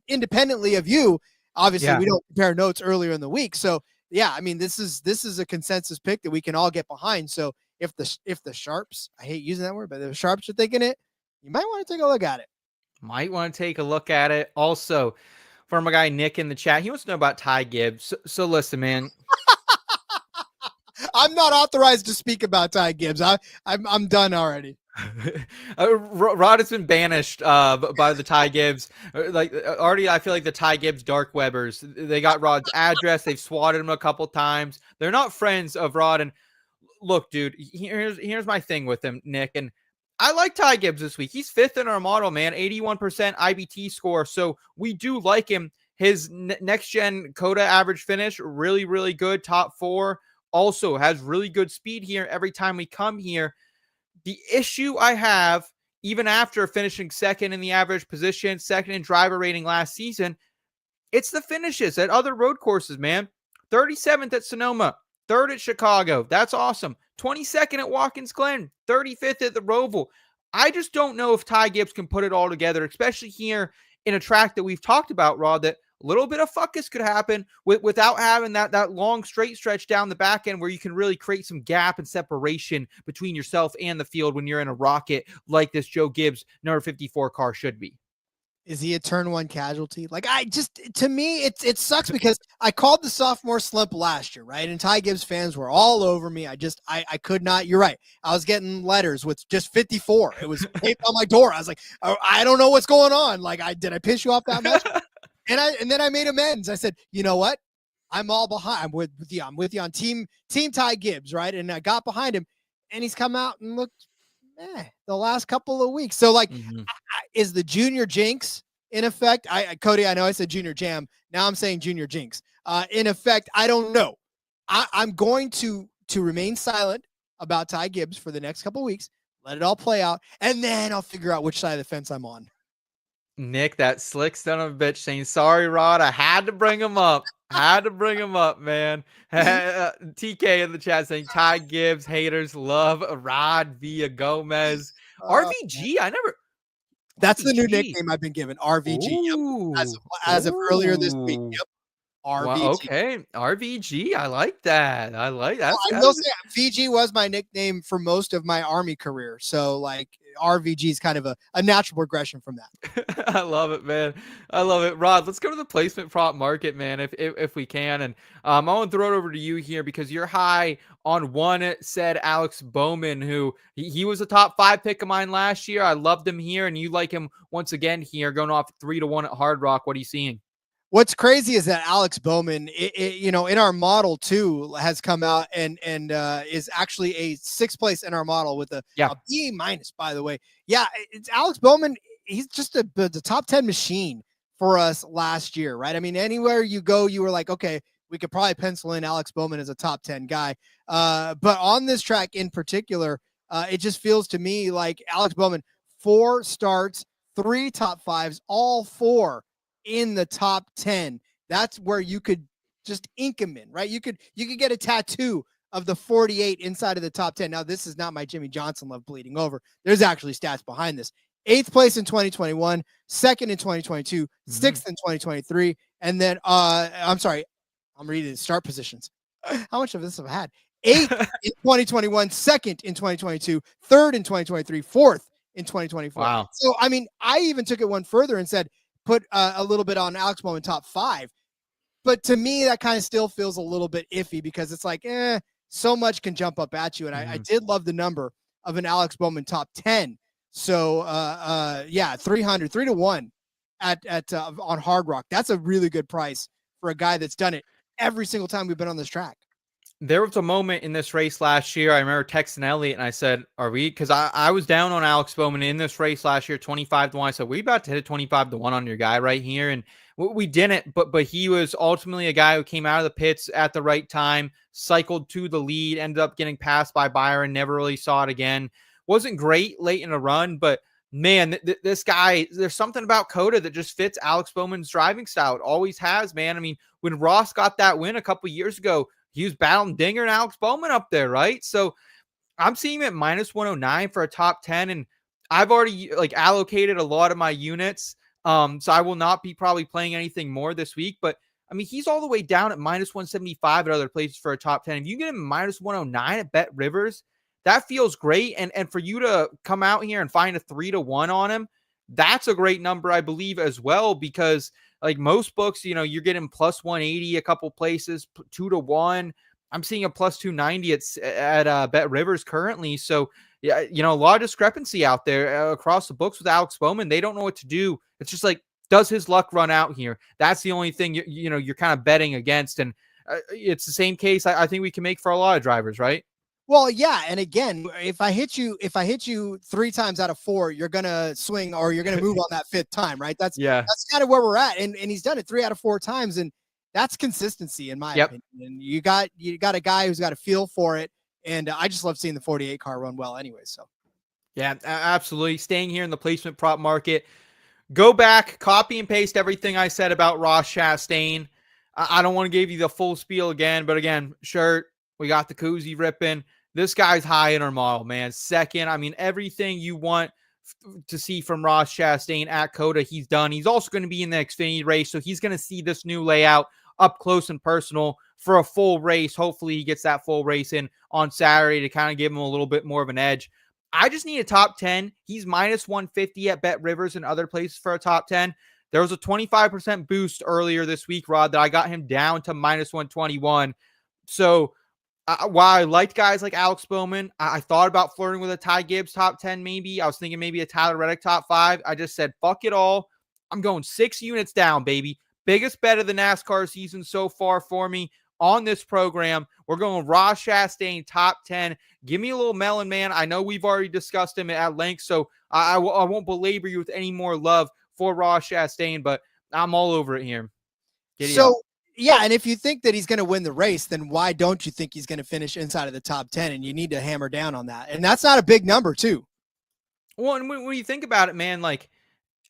independently of you, obviously we don't compare notes earlier in the week. So yeah, I mean, this is a consensus pick that we can all get behind. So if the sharps, I hate using that word, but if the sharps are thinking it, you might want to take a look at it. Might want to take a look at it. Also, from a guy, Nick, in the chat, he wants to know about Ty Gibbs. So listen, man. I'm not authorized to speak about Ty Gibbs. I'm done already. Rod has been banished by the Ty Gibbs. Already, I feel like the Ty Gibbs dark webbers. They got Rod's address. They've swatted him a couple times. They're not friends of Rod. And look, dude, here's my thing with him, Nick. And I like Ty Gibbs this week. He's 5th in our model, man. 81% IBT score. So we do like him. His next-gen COTA average finish, really, really good. Top 4. Also has really good speed here every time we come here. The issue I have, even after finishing 2nd in the average position, 2nd in driver rating last season, it's the finishes at other road courses, man. 37th at Sonoma, 3rd at Chicago. That's awesome. 22nd at Watkins Glen, 35th at the Roval. I just don't know if Ty Gibbs can put it all together, especially here in a track that we've talked about, Rod, that a little bit of fuckus could happen without having that long straight stretch down the back end where you can really create some gap and separation between yourself and the field when you're in a rocket like this Joe Gibbs number 54 car should be. Is he a turn 1 casualty? To me, it sucks because I called the sophomore slump last year, right? And Ty Gibbs fans were all over me. I could not. You're right. I was getting letters with just 54. It was taped on my door. I was like, oh, I don't know what's going on. Did I piss you off that much? And then I made amends. I said, you know what? I'm all behind. I'm with you. I'm with you on team Ty Gibbs, right? And I got behind him, and he's come out and looked the last couple of weeks. So is the junior jinx in effect? Cody, I know I said junior jam. Now I'm saying junior jinx. In effect, I don't know. I'm going to remain silent about Ty Gibbs for the next couple of weeks. Let it all play out, and then I'll figure out which side of the fence I'm on. Nick, that slick son of a bitch, saying, sorry, Rod, I had to bring him up. Man. TK in the chat saying, Ty Gibbs, haters love Rod Villagomez. RVG, That's the new nickname I've been given, RVG. Yep. As of earlier this week. Yep. RVG. Well, okay. RVG. I like that. I like that. I will say VG was my nickname for most of my Army career. So RVG is kind of a natural progression from that. I love it, man. I love it. Rod, let's go to the placement prop market, man, if we can. And I want to throw it over to you here because you're high on one said Alex Bowman, who he was a top 5 pick of mine last year. I loved him here, and you like him once again here, going off 3-1 at Hard Rock. What are you seeing? What's crazy is that Alex Bowman, in our model too, has come out and is actually a 6th place in our model with a B-, by the way. Yeah, it's Alex Bowman. He's just the top 10 machine for us last year, right? I mean, anywhere you go, you were like, okay, we could probably pencil in Alex Bowman as a top 10 guy. But on this track in particular, it just feels to me like Alex Bowman, 4 starts, 3 top 5s, all 4 in the top 10. That's where you could just ink him in, right? You could get a tattoo of the 48 inside of the top 10. Now, this is not my Jimmy Johnson love bleeding over. There's actually stats behind this. 8th place in 2021, 2nd in 2022, 6th in 2023, and then I'm sorry, I'm reading the start positions. How much of this have I had? 8th in 2021, 2nd in 2022, 3rd in 2023, 4th in 2024. Wow. So, I mean, I even took it one further and said, put a little bit on Alex Bowman top 5. But to me, that kind of still feels a little bit iffy because it's like, so much can jump up at you. And I did love the number of an Alex Bowman top 10. So, 300, 3-1 at on Hard Rock. That's a really good price for a guy that's done it every single time we've been on this track. There was a moment in this race last year. I remember texting Elliot and I said, are we, because I was down on Alex Bowman in this race last year, 25-1. I said, we about to hit 25-1 on your guy right here. And we didn't, but he was ultimately a guy who came out of the pits at the right time, cycled to the lead, ended up getting passed by Byron, never really saw it again. Wasn't great late in the run, but man, this guy, there's something about COTA that just fits Alex Bowman's driving style. It always has, man. I mean, when Ross got that win a couple years ago, he was battling Dinger and Alex Bowman up there, right? So I'm seeing him at minus 109 for a top 10, and I've already allocated a lot of my units. So I will not be probably playing anything more this week, but I mean, he's all the way down at minus 175 at other places for a top 10. If you get him minus 109 at BetRivers, that feels great. And for you to come out here and find a 3-1 on him, that's a great number, I believe, as well, because like most books, you're getting plus 180 a couple places, 2-1. I'm seeing a plus 290 at BetRivers currently. So, yeah, a lot of discrepancy out there across the books with Alex Bowman. They don't know what to do. It's just like, does his luck run out here? That's the only thing you're kind of betting against. And it's the same case I think we can make for a lot of drivers, right? Well, yeah, and again, if I hit you 3 times out of 4, you're gonna swing or you're gonna move on that 5th time, right? That's kind of where we're at, and he's done it 3 out of 4 times, and that's consistency in my opinion. And you got a guy who's got a feel for it, and I just love seeing the 48 car run well, anyway. So, yeah, absolutely. Staying here in the placement prop market, go back, copy and paste everything I said about Ross Chastain. I don't want to give you the full spiel again, but again, shirt, we got the koozie ripping. This guy's high in our model, man. Second, I mean, everything you want to see from Ross Chastain at COTA, he's done. He's also going to be in the Xfinity race, so he's going to see this new layout up close and personal for a full race. Hopefully he gets that full race in on Saturday to kind of give him a little bit more of an edge. I just need a top 10. He's minus 150 at BetRivers and other places for a top 10. There was a 25% boost earlier this week, Rod, that I got him down to minus 121. So, while I liked guys like Alex Bowman, I thought about flirting with a Ty Gibbs top 10 maybe. I was thinking maybe a Tyler Reddick top 5. I just said, fuck it all. I'm going 6 units down, baby. Biggest bet of the NASCAR season so far for me on this program. We're going Ross Chastain top 10. Give me a little melon, man. I know we've already discussed him at length, so I won't belabor you with any more love for Ross Chastain, but I'm all over it here. Yeah, and if you think that he's going to win the race, then why don't you think he's going to finish inside of the top 10? And you need to hammer down on that. And that's not a big number, too. Well, and when you think about it, man, like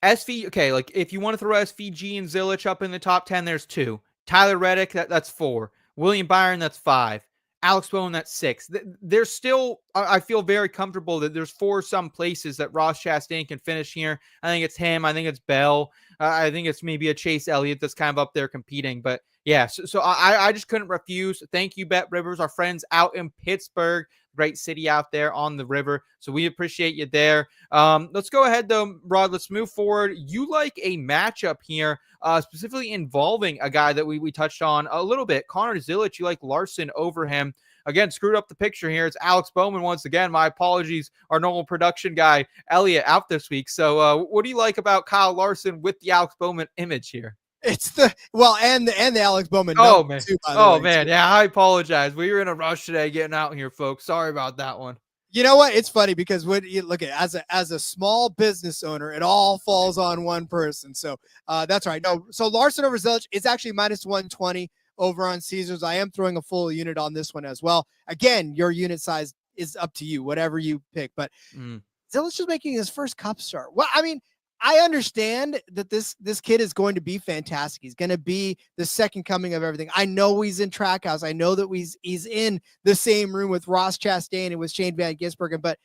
if you want to throw SVG and Zilisch up in the top 10, there's 2. Tyler Reddick, that's 4. William Byron, that's 5. Alex Bowman, that's 6. There's still, I feel very comfortable that there's 4 some places that Ross Chastain can finish here. I think it's him. I think it's Bell. I think it's maybe a Chase Elliott that's kind of up there competing. But yeah, so I just couldn't refuse. Thank you, BetRivers, our friends out in Pittsburgh. Great city out there on the river. So we appreciate you there. Let's go ahead, though, Rod. Let's move forward. You like a matchup here, specifically involving a guy that we touched on a little bit. Connor Zilisch, you like Larson over him. Again, screwed up the picture here. It's Alex Bowman once again. My apologies. Our normal production guy, Elliot, out this week. So what do you like about Kyle Larson with the Alex Bowman image here? It's the and the Alex Bowman. Oh man. Too, by the way, man. too. Yeah, I apologize. We were in a rush today getting out here, folks. Sorry about that one. You know what? It's funny because when you look at as a small business owner, it all falls on one person. So that's right. No, so Larson over Zilisch is actually minus 120 over on Caesars. I am throwing a full unit on this one as well. Again, your unit size is up to you, whatever you pick. But Zilisch is making his first Cup start. Well, I mean, I understand that this kid is going to be fantastic. He's going to be the second coming of everything. I know he's in Trackhouse. I know that he's in the same room with Ross Chastain and with Shane Van Gisbergen, but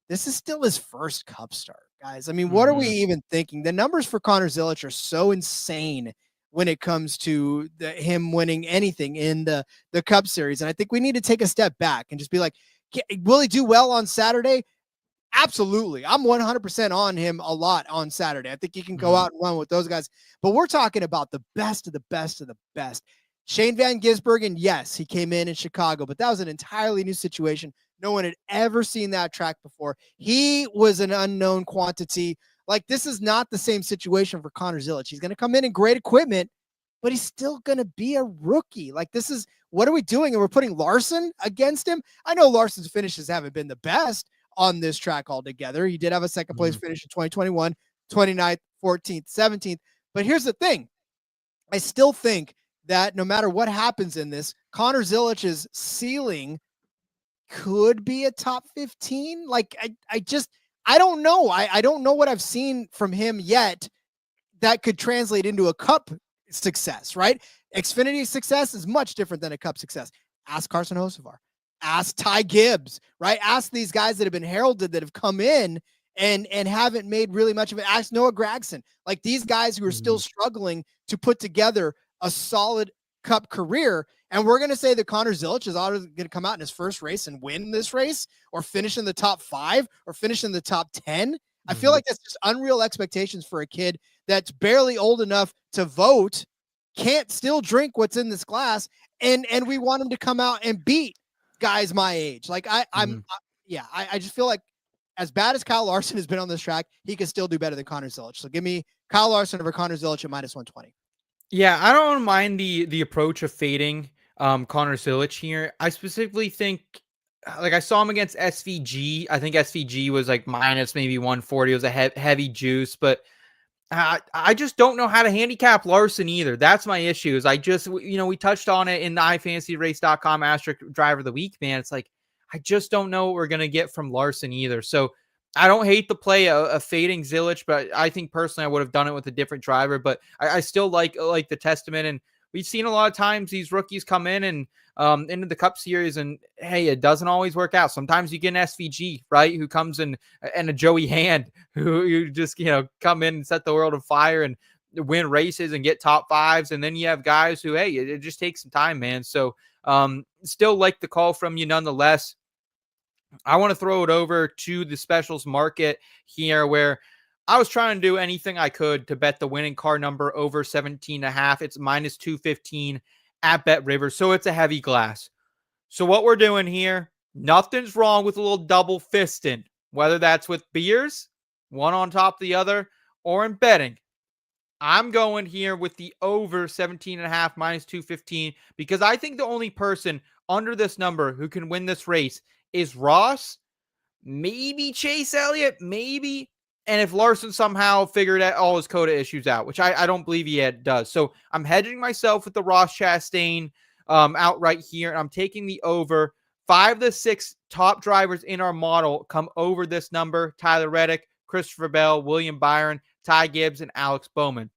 this is still his first Cup start, guys. I mean, what are we even thinking? The numbers for Connor Zilisch are so insane when it comes to him winning anything in the Cup Series. And I think we need to take a step back and just be like, will he do well on Saturday? Absolutely. I'm 100% on him a lot on Saturday. I think he can go out and run with those guys. But we're talking about the best of the best of the best. Shane Van Gisbergen, yes, he came in Chicago, but that was an entirely new situation. No one had ever seen that track before. He was an unknown quantity. Like, this is not the same situation for Connor Zilisch. He's going to come in great equipment, but he's still going to be a rookie. Like, this is, what are we doing? And we're putting Larson against him. I know Larson's finishes haven't been the best on this track altogether. He did have a second place finish in 2021, 29th, 14th, 17th. But here's the thing. I still think that no matter what happens in this, Connor Zilich's ceiling could be a top 15. Like, I don't know. I don't know what I've seen from him yet that could translate into a cup success, right? Xfinity success is much different than a cup success. Ask Carson Hocevar. Ask Ty Gibbs, right? Ask these guys that have been heralded that have come in and haven't made really much of it. Ask Noah Gragson. Like, these guys who are still struggling to put together a solid cup career. And we're going to say that Connor Zilisch is either going to come out in his first race and win this race, or finish in the top 5, or finish in the top 10. I feel like that's just unreal expectations for a kid that's barely old enough to vote, can't still drink what's in this glass, and we want him to come out and beat guys my age. Like, I just feel like, as bad as Kyle Larson has been on this track, he could still do better than Connor Zilisch. So give me Kyle Larson over Connor Zilisch at -120. Yeah, I don't mind the approach of fading Connor Zilisch here. I specifically think, like, I saw him against SVG. I think SVG was like minus maybe 140. It was a heavy juice, but I just don't know how to handicap Larson either. That's my issue. Is we touched on it in the iFantasyRace.com Asterisk Driver of the Week, man. It's like, I just don't know what we're going to get from Larson either. So I don't hate the play of fading Zilisch, but I think personally I would have done it with a different driver. But I still like the Testament. And we've seen a lot of times these rookies come in and into the Cup Series, and hey, it doesn't always work out. Sometimes you get an SVG, right, who comes in, and a Joey Hand who you just come in and set the world on fire and win races and get top 5s. And then you have guys who, hey, it just takes some time, man. So still like the call from you nonetheless. I want to throw it over to the specials market here, where I was trying to do anything I could to bet the winning car number over 17.5. It's -215 at BetRivers, so it's a heavy glass. So what we're doing here, nothing's wrong with a little double fisting, whether that's with beers, one on top of the other, or in betting. I'm going here with the over 17.5 -215, because I think the only person under this number who can win this race is Ross, maybe Chase Elliott, maybe. And if Larson somehow figured out all his COTA issues out, which I don't believe he does. So I'm hedging myself with the Ross Chastain outright here. And I'm taking the over. 5 of the 6 top drivers in our model come over this number: Tyler Reddick, Christopher Bell, William Byron, Ty Gibbs, and Alex Bowman.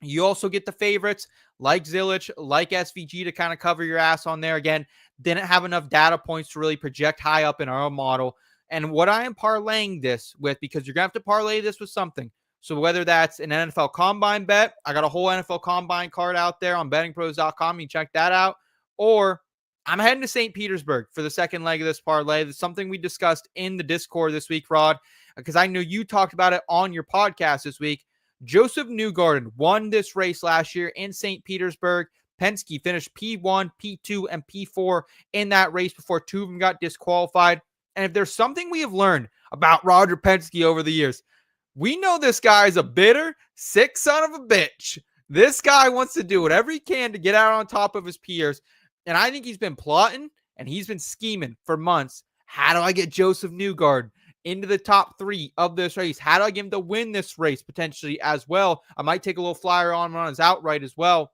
You also get the favorites like Zilisch, like SVG to kind of cover your ass on there. Again, didn't have enough data points to really project high up in our own model. And what I am parlaying this with, because you're going to have to parlay this with something. So whether that's an NFL Combine bet, I got a whole NFL Combine card out there on bettingpros.com. You check that out. Or I'm heading to St. Petersburg for the second leg of this parlay. That's something we discussed in the Discord this week, Rod, because I know you talked about it on your podcast this week. Joseph Newgarden won this race last year in St. Petersburg. Penske finished P1, P2, and P4 in that race before 2 of them got disqualified. And if there's something we have learned about Roger Penske over the years, we know this guy is a bitter, sick son of a bitch. This guy wants to do whatever he can to get out on top of his peers. And I think he's been plotting and he's been scheming for months. How do I get Joseph Newgarden into the top 3 of this race? How do I get him to win this race potentially as well? I might take a little flyer on him on his outright as well.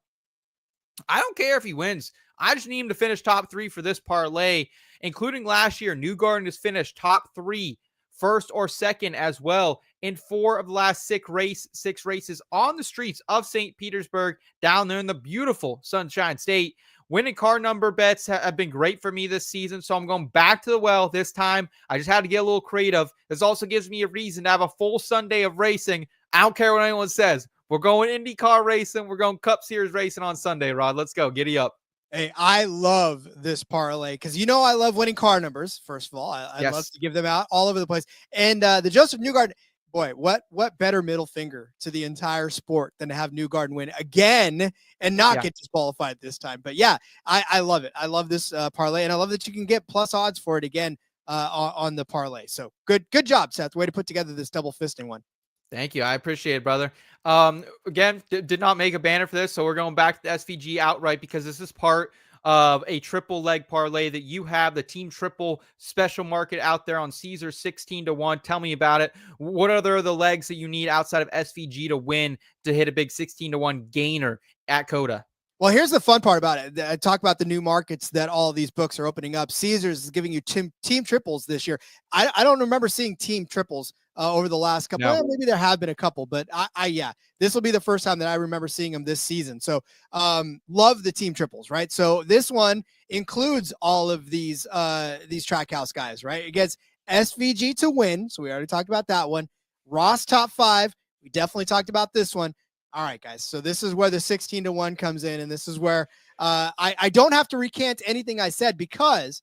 I don't care if he wins. I just need him to finish top 3 for this parlay, including last year. Newgarden has finished top 3, first or second as well, in 4 of the last 6 races on the streets of St. Petersburg, down there in the beautiful Sunshine State. Winning car number bets have been great for me this season, so I'm going back to the well this time. I just had to get a little creative. This also gives me a reason to have a full Sunday of racing. I don't care what anyone says. We're going IndyCar racing. We're going Cup Series racing on Sunday, Rod. Let's go. Giddy up. Hey, I love this parlay because I love winning car numbers. First of all, I Yes. love to give them out all over the place. And the Joseph Newgarden, boy, what better middle finger to the entire sport than to have Newgarden win again and not get disqualified this time. But yeah, I love it. I love this parlay, and I love that you can get plus odds for it again on the parlay. So good job, Seth. Way to put together this double fisting one. Thank you. I appreciate it, brother. Again, did not make a banner for this, so we're going back to SVG outright because this is part of a triple leg parlay that you have, the team triple special market out there on Caesar 16-1. Tell me about it. What other the legs that you need outside of SVG to win to hit a big 16-1 gainer at COTA? Well, here's the fun part about it. I talk about the new markets that all these books are opening up. Caesars is giving you team triples this year. I don't remember seeing team triples over the last couple. Well, maybe there have been a couple, but yeah, this will be the first time that I remember seeing them this season. So love the team triples, right? So this one includes all of these Trackhouse guys, right? It gets SVG to win. So we already talked about that one. Ross top 5. We definitely talked about this one. All right, guys. So this is where the 16-1 comes in. And this is where I don't have to recant anything I said, because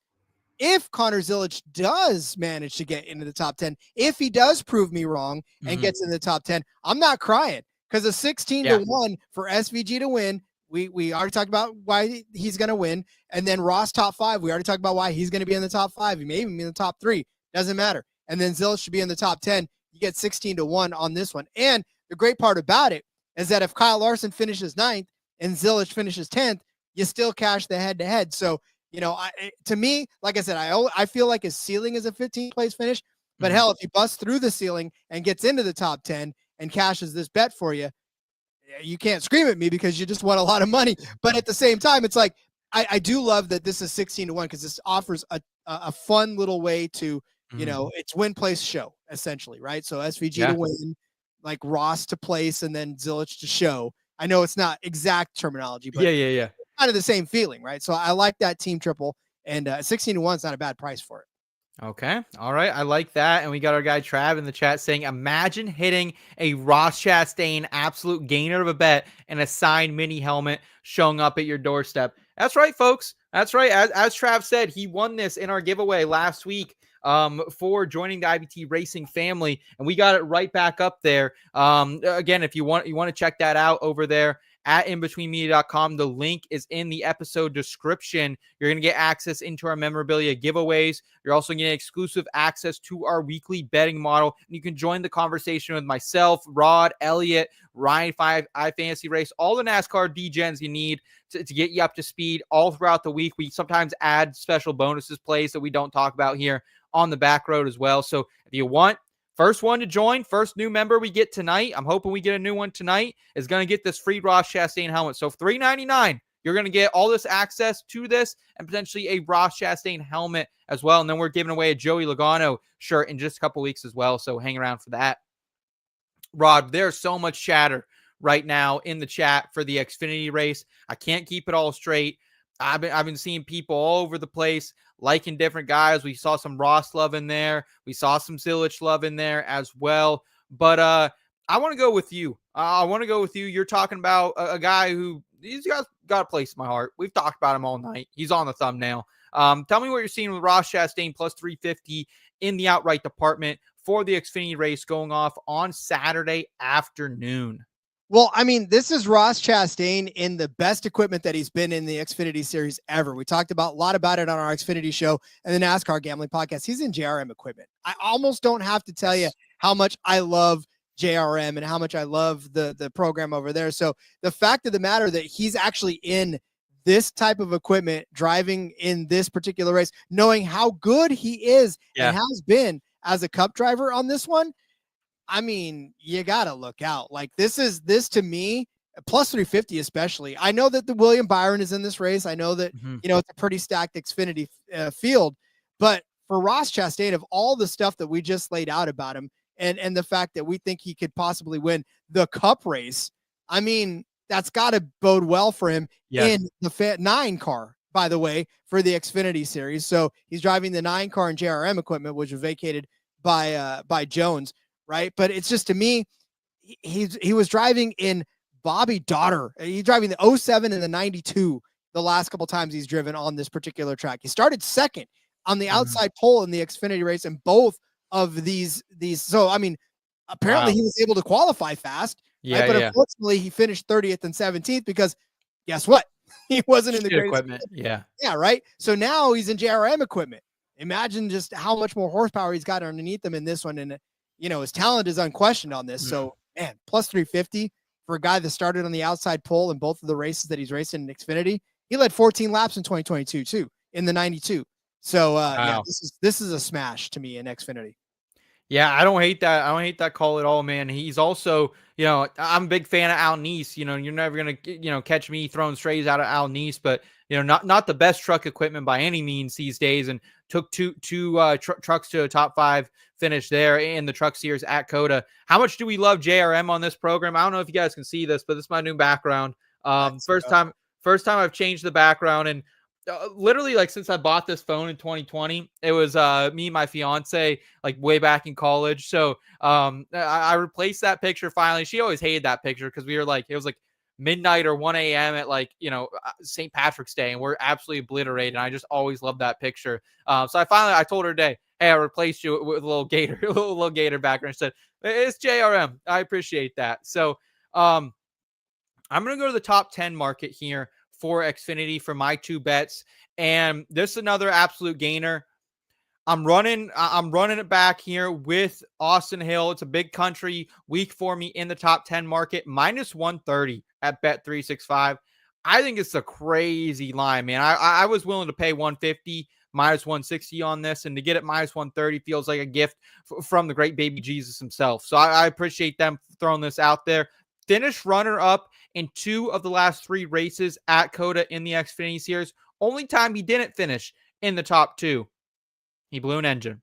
if Connor Zilisch does manage to get into the top 10, if he does prove me wrong and gets in the top 10, I'm not crying, because a 16-1 for SVG to win. We already talked about why he's going to win. And then Ross top 5. We already talked about why he's going to be in the top 5. He may even be in the top 3. Doesn't matter. And then Zilisch should be in the top 10. You get 16-1 on this one. And the great part about it is that if Kyle Larson finishes 9th and Zilisch finishes 10th, you still cash the head-to-head. So, to me, like I said, I feel like his ceiling is a 15th place finish. But hell, if he busts through the ceiling and gets into the top 10 and cashes this bet for you, you can't scream at me because you just won a lot of money. But at the same time, it's like, I do love that this is 16-1, because this offers a fun little way to, it's win, place, show, essentially, right? So SVG to win, like Ross to place, and then Zilisch to show. I know it's not exact terminology, but yeah. Kind of the same feeling, right? So I like that team triple, and 16-1 is not a bad price for it. Okay. All right. I like that. And we got our guy Trav in the chat saying, imagine hitting a Ross Chastain absolute gainer of a bet and a signed mini helmet showing up at your doorstep. That's right, folks. That's right. As Trav said, he won this in our giveaway last week for joining the IBT Racing family, and we got it right back up there. Again, if you want to check that out over there at inbetweenmedia.com. The link is in the episode description. You're going to get access into our memorabilia giveaways. You're also getting exclusive access to our weekly betting model. And you can join the conversation with myself, Rod, Elliott, Ryan, iFantasy Race, all the NASCAR D-Gens you need to get you up to speed all throughout the week. We sometimes add special bonuses, plays that we don't talk about here on the Backroad as well. So if you want, first one to join, first new member we get tonight, I'm hoping we get a new one tonight, is going to get this free Ross Chastain helmet. So for $3.99, you're going to get all this access to this and potentially a Ross Chastain helmet as well. And then we're giving away a Joey Logano shirt in just a couple weeks as well. So hang around for that. Rod, there's so much chatter right now in the chat for the Xfinity race. I can't keep it all straight. I've been seeing people all over the place liking different guys. We saw some Ross love in there. We saw some Zilisch love in there as well. But I want to go with you. You're talking about a guy who he's got a place in my heart. We've talked about him all night. He's on the thumbnail. Tell me what you're seeing with Ross Chastain plus 350 in the outright department for the Xfinity race going off on Saturday afternoon. Well, I mean, this is Ross Chastain in the best equipment that he's been in the Xfinity series ever. We talked a lot about it on our Xfinity show and the NASCAR gambling podcast. He's in JRM equipment. I almost don't have to tell you how much I love JRM and how much I love the program over there. So the fact of the matter that he's actually in this type of equipment, driving in this particular race, knowing how good he is and has been as a cup driver on this one, I mean, you got to look out. Like this to me, plus 350 especially. I know that the William Byron is in this race. I know that, it's a pretty stacked Xfinity field. But for Ross Chastain, of all the stuff that we just laid out about him and the fact that we think he could possibly win the cup race, I mean, that's got to bode well for him in the 9 car, by the way, for the Xfinity series. So he's driving the 9 car in JRM equipment, which was vacated by Jones. Right. But it's just, to me, he was driving in Bobby Daughter. He's driving the 07 and the 92 the last couple times he's driven on this particular track. He started second on the outside pole in the Xfinity race in both of these. So, I mean, apparently he was able to qualify fast. Yeah, right? But unfortunately, he finished 30th and 17th because guess what? He wasn't in the greatest equipment. Yeah, right. So now he's in JRM equipment. Imagine just how much more horsepower he's got underneath him in this one. And, his talent is unquestioned on this. So, man, plus 350 for a guy that started on the outside pole in both of the races that he's racing in Xfinity. He led 14 laps in 2022 too, in the 92. So, yeah, this is a smash to me in Xfinity. Yeah, I don't hate that. I don't hate that call at all, man. He's also, I'm a big fan of Al Neese. You're never going to, catch me throwing strays out of Al Neese, but, not the best truck equipment by any means these days, and took two trucks to a top 5 finish there in the Truck Series at COTA. How much do we love JRM on this program? I don't know if you guys can see this, but this is my new background. First time I've changed the background, and literally, like, since I bought this phone in 2020, it was me and my fiance, like, way back in college. So I replaced that picture finally. She always hated that picture because we were like, it was like midnight or 1 a.m. at St. Patrick's Day, and we're absolutely obliterated. And I just always loved that picture. So I told her today, hey, I replaced you with a little gator, a little gator background. She said, it's JRM. I appreciate that. So I'm going to go to the top 10 market here for Xfinity for my 2 bets. And this is another absolute gainer. I'm running it back here with Austin Hill. It's a big country week for me in the top 10 market, minus 130 at Bet365. I think it's a crazy line, man. I was willing to pay 150, minus 160 on this, and to get it minus 130 feels like a gift from the great baby Jesus himself. So I appreciate them throwing this out there. Finished runner-up in 2 of the last 3 races at COTA in the Xfinity Series. Only time he didn't finish in the top 2, he blew an engine.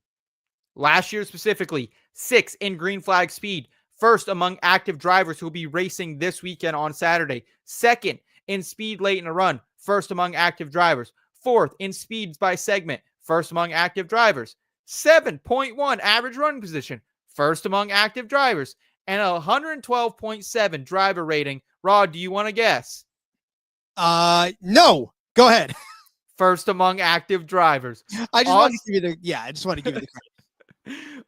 Last year specifically, 6 in green flag speed. First among active drivers who will be racing this weekend on Saturday. Second in speed late in a run. First among active drivers. 4th in speeds by segment. First among active drivers. 7.1 average running position. First among active drivers. And a 112.7 driver rating. Rod, do you want to guess? No. Go ahead. First among active drivers. I just want to give you the credit.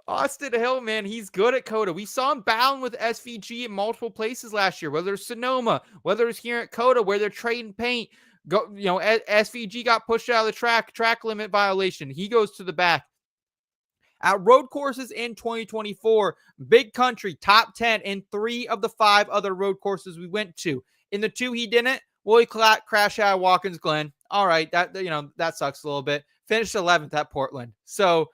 Austin Hill, man, he's good at COTA. We saw him battling with SVG in multiple places last year, whether it's Sonoma, whether it's here at COTA, where they're trading paint. SVG got pushed out of the track limit violation. He goes to the back. At road courses in 2024, big country, top 10 in 3 of the 5 other road courses we went to. In the 2 he didn't, well, he crashed out of Watkins Glen. All right, that sucks a little bit. Finished 11th at Portland. So,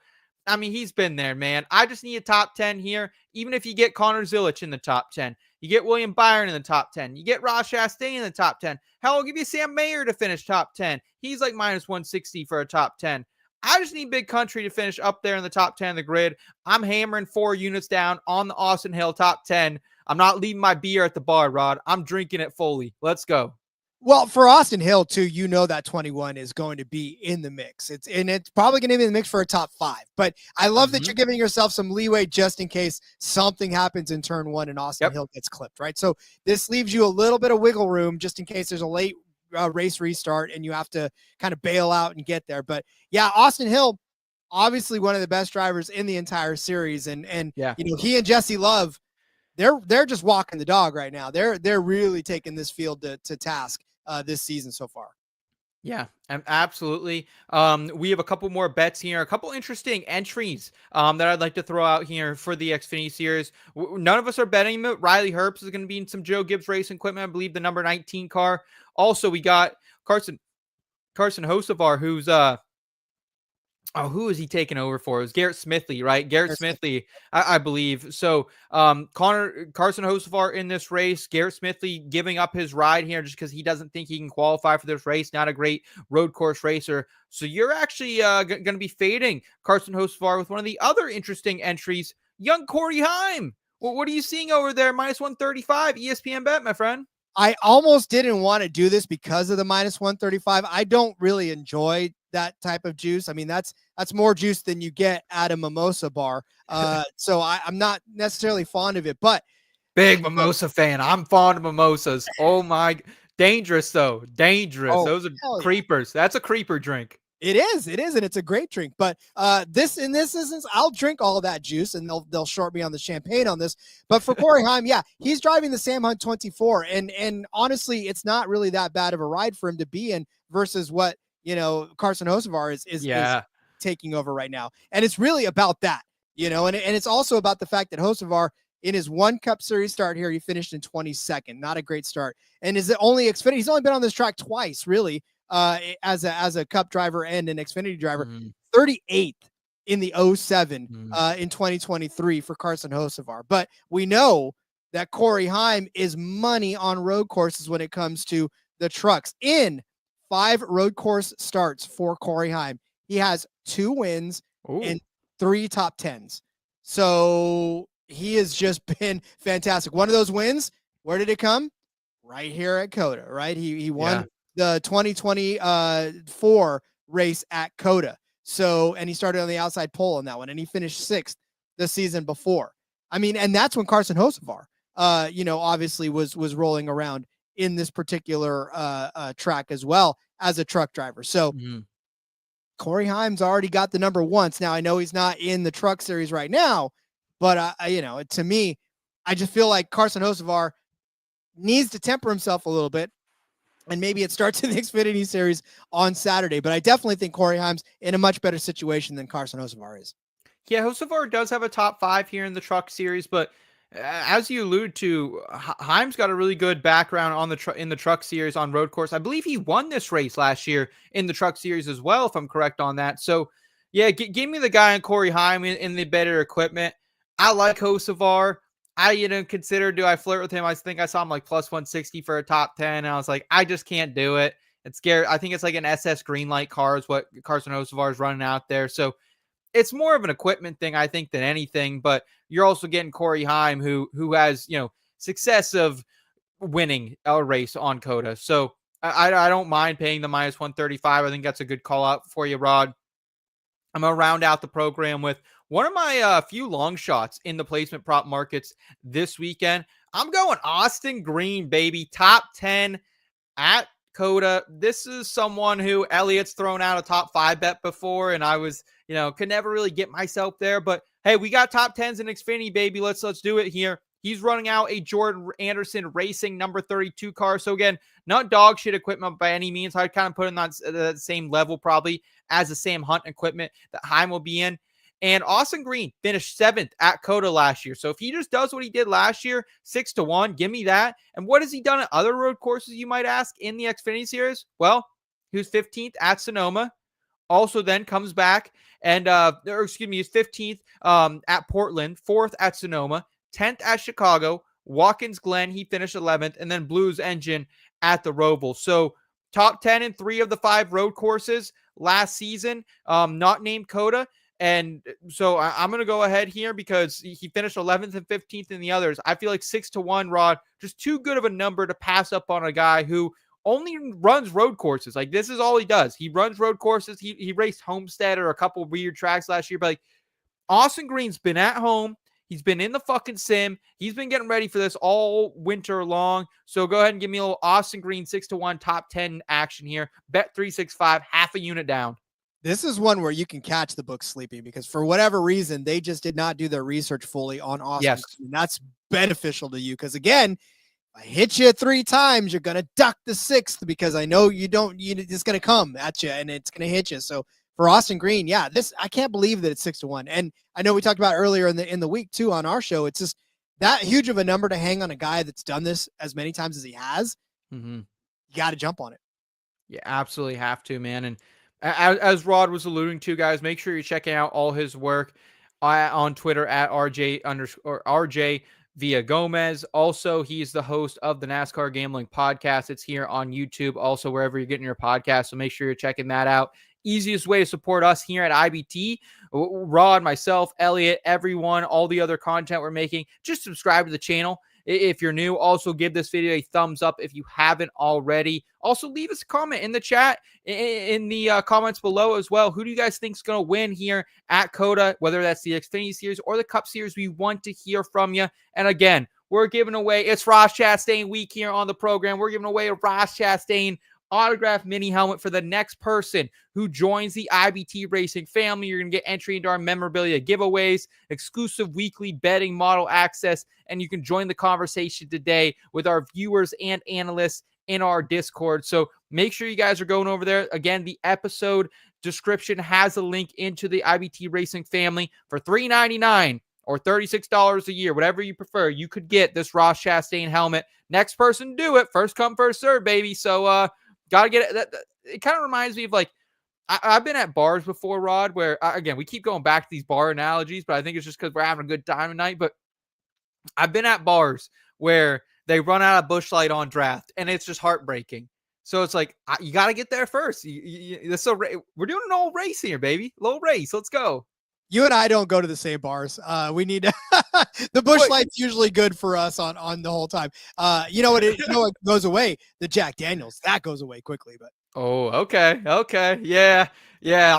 I mean, he's been there, man. I just need a top 10 here. Even if you get Connor Zilisch in the top 10, you get William Byron in the top 10, you get Ross Chastain in the top 10. Hell, I'll give you Sam Mayer to finish top 10. He's like minus 160 for a top 10. I just need big country to finish up there in the top 10 of the grid. I'm hammering 4 units down on the Austin Hill top 10. I'm not leaving my beer at the bar, Rod. I'm drinking it fully. Let's go. Well, for Austin Hill, too, that 21 is going to be in the mix. It's probably going to be in the mix for a top 5. But I love that you're giving yourself some leeway just in case something happens in turn 1 and Austin Hill gets clipped, right? So this leaves you a little bit of wiggle room just in case there's a late race restart and you have to kind of bail out and get there. But yeah, Austin Hill, obviously one of the best drivers in the entire series. And he and Jesse Love, they're just walking the dog right now. They're really taking this field to task this season so far. Yeah, absolutely. We have a couple more bets here, a couple interesting entries that I'd like to throw out here for the Xfinity Series. None of us are betting them. Riley Herbst is going to be in some Joe Gibbs racing equipment, I believe the number 19 car. Also, we got Carson Hocevar, who's who is he taking over for? It was Garrett Smithley, right? Garrett Smithley, I believe. So Carson Hocevar in this race. Garrett Smithley giving up his ride here just because he doesn't think he can qualify for this race. Not a great road course racer. So you're actually going to be fading Carson Hocevar with one of the other interesting entries, young Corey Heim. Well, what are you seeing over there? Minus 135 ESPN bet, my friend. I almost didn't want to do this because of the minus 135. I don't really enjoy that type of juice. I mean, that's more juice than you get at a mimosa bar. So I'm not necessarily fond of it, but big mimosa fan. I'm fond of mimosas. Oh my, Dangerous though. Dangerous. Oh, Those are hell yeah. creepers. That's a creeper drink. It is, and it's a great drink. But in this instance, I'll drink all of that juice, and they'll short me on the champagne on this. But for Corey Heim, yeah, he's driving the Sam Hunt 24, and honestly, it's not really that bad of a ride for him to be in versus what Carson Hocevar is taking over right now, and it's really about that, and it's also about the fact that Hocevar in his one Cup Series start here, he finished in 22nd, not a great start, and is the only Xfinity. He's only been on this track twice, really. As a Cup driver and an Xfinity driver, 38th in the 07 in 2023 for Carson Hocevar. But we know that Corey Heim is money on road courses when it comes to the trucks. In 5 road course starts for Corey Heim, he has 2 wins and 3 top 10s. So he has just been fantastic. One of those wins, where did it come? Right here at COTA, right? He won the 2024 race at COTA. So, and he started on the outside pole in that one, and he finished 6th the season before. I mean, and that's when Carson Hocevar, obviously was rolling around in this particular track as well as a truck driver. So Corey Heim's already got the number once. Now I know he's not in the truck series right now, but to me, I just feel like Carson Hocevar needs to temper himself a little bit. And maybe it starts in the Xfinity series on Saturday. But I definitely think Corey Heim's in a much better situation than Carson Hocevar is. Yeah, Hocevar does have a top 5 here in the truck series, but as you allude to, Heim's got a really good background on in the truck series on road course. I believe he won this race last year in the truck series as well, if I'm correct on that. So, yeah, give me the guy in Corey Heim in the better equipment. I like Hocevar. I consider, do I flirt with him? I think I saw him like plus 160 for a top 10. And I was like, I just can't do it. It's scary. I think it's like an SS Greenlight car is what Carson Hocevar is running out there. So it's more of an equipment thing, I think, than anything. But you're also getting Corey Heim, who has, success of winning a race on COTA. So I don't mind paying the minus 135. I think that's a good call out for you, Rod. I'm going to round out the program with one of my few long shots in the placement prop markets this weekend. I'm going Austin Green, baby. Top 10 at COTA. This is someone who Elliot's thrown out a top 5 bet before, and I was, could never really get myself there. But hey, we got top 10s in Xfinity, baby. Let's do it here. He's running out a Jordan Anderson Racing number 32 car. So again, not dog shit equipment by any means. I'd kind of put him on the same level probably as the Sam Hunt equipment that Heim will be in. And Austin Green finished 7th at COTA last year. So if he just does what he did last year, 6-1, give me that. And what has he done at other road courses, you might ask, in the Xfinity series? Well, he was 15th at Sonoma. Also then comes back and, he's 15th at Portland, 4th at Sonoma, 10th at Chicago, Watkins Glen, he finished 11th, and then Blues Engine at the Roval. So top 10 in 3 of the 5 road courses last season, not named COTA. And so I'm going to go ahead here because he finished 11th and 15th in the others. I feel like 6-1, Rod, just too good of a number to pass up on a guy who only runs road courses. Like, this is all he does. He runs road courses. He raced Homestead or a couple weird tracks last year. But like, Austin Green's been at home. He's been in the fucking sim. He's been getting ready for this all winter long. So go ahead and give me a little Austin Green 6-1 top 10 action here. Bet 365, half a unit down. This is one where you can catch the book sleeping because for whatever reason, they just did not do their research fully on Austin. Yes. And that's beneficial to you because, again, if I hit you 3 times, you're going to duck the 6th because I know it's going to come at you and it's going to hit you. So for Austin Green, yeah, I can't believe that it's 6-1. And I know we talked about earlier in the week too on our show. It's just that huge of a number to hang on a guy that's done this as many times as he has. Mm-hmm. You got to jump on it. Yeah, absolutely have to, man. And as Rod was alluding to, guys, make sure you're checking out all his work on Twitter at RJ Villagomez. Also, he's the host of the NASCAR Gambling Podcast. It's here on YouTube, also wherever you're getting your podcast. So make sure you're checking that out. Easiest way to support us here at IBT, Rod, myself, Elliot, everyone, all the other content we're making, just subscribe to the channel. If you're new, also give this video a thumbs up if you haven't already. Also, leave us a comment in the chat, in the comments below as well. Who do you guys think is going to win here at COTA, whether that's the Xfinity Series or the Cup Series? We want to hear from you. And again, we're giving away, it's Ross Chastain week here on the program. We're giving away a Ross Chastain autographed mini helmet for the next person who joins the IBT Racing family. You're going to get entry into our memorabilia giveaways, exclusive weekly betting model access, and you can join the conversation today with our viewers and analysts in our Discord. So make sure you guys are going over there. Again, the episode description has a link into the IBT Racing family for $3.99 or $36 a year, whatever you prefer. You could get this Ross Chastain helmet. Next person do it. First come, first serve, baby. So gotta get it. It kind of reminds me of like, I've been at bars before, Rod, where again, we keep going back to these bar analogies, but I think it's just because we're having a good time tonight. But I've been at bars where they run out of Busch Light on draft, and it's just heartbreaking. So it's like, you got to get there first. We're doing an old race here, baby. Little race. Let's go. You and I don't go to the same bars. We need to. The Busch Light's usually good for us on the whole time. You know what goes away? The Jack Daniels. That goes away quickly. But okay. Yeah.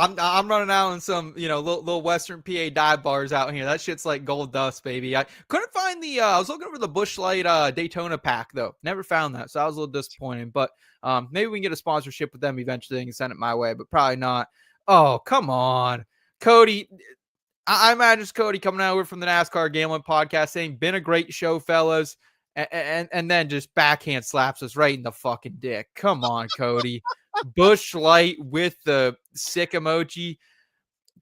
I'm running out on some, little Western PA dive bars out here. That shit's like gold dust, baby. I couldn't find I was looking for the Busch Light Daytona pack though. Never found that. So I was a little disappointed, but maybe we can get a sponsorship with them eventually and send it my way, but probably not. Oh, come on. Cody. I imagine Cody coming out from the NASCAR Gambling Podcast saying, been a great show, fellas. And then just backhand slaps us right in the fucking dick. Come on, Cody. Busch Light with the sick emoji.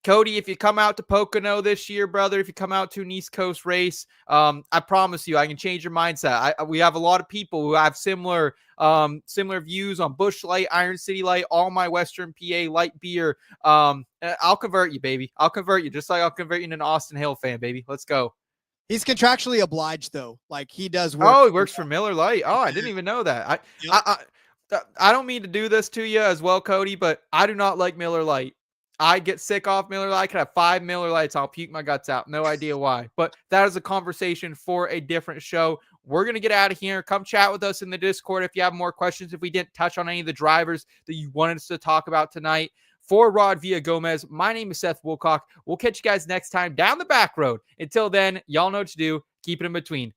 Cody, if you come out to Pocono this year, brother, if you come out to an East Coast race, I promise you I can change your mindset. We have a lot of people who have similar views on Busch Light, Iron City Light, all my Western PA light beer. I'll convert you, baby. I'll convert you just like I'll convert you into an Austin Hill fan, baby. Let's go. He's contractually obliged, though. Like, he does work. Oh, he works for Miller Lite. Oh, I didn't even know that. I don't mean to do this to you as well, Cody, but I do not like Miller Lite. I get sick off Miller Lite. I could have 5 Miller Lights. I'll puke my guts out. No idea why. But that is a conversation for a different show. We're going to get out of here. Come chat with us in the Discord if you have more questions. If we didn't touch on any of the drivers that you wanted us to talk about tonight. For Rod Villagomez, my name is Seth Woolcock. We'll catch you guys next time down the back road. Until then, y'all know what to do. Keep it in between.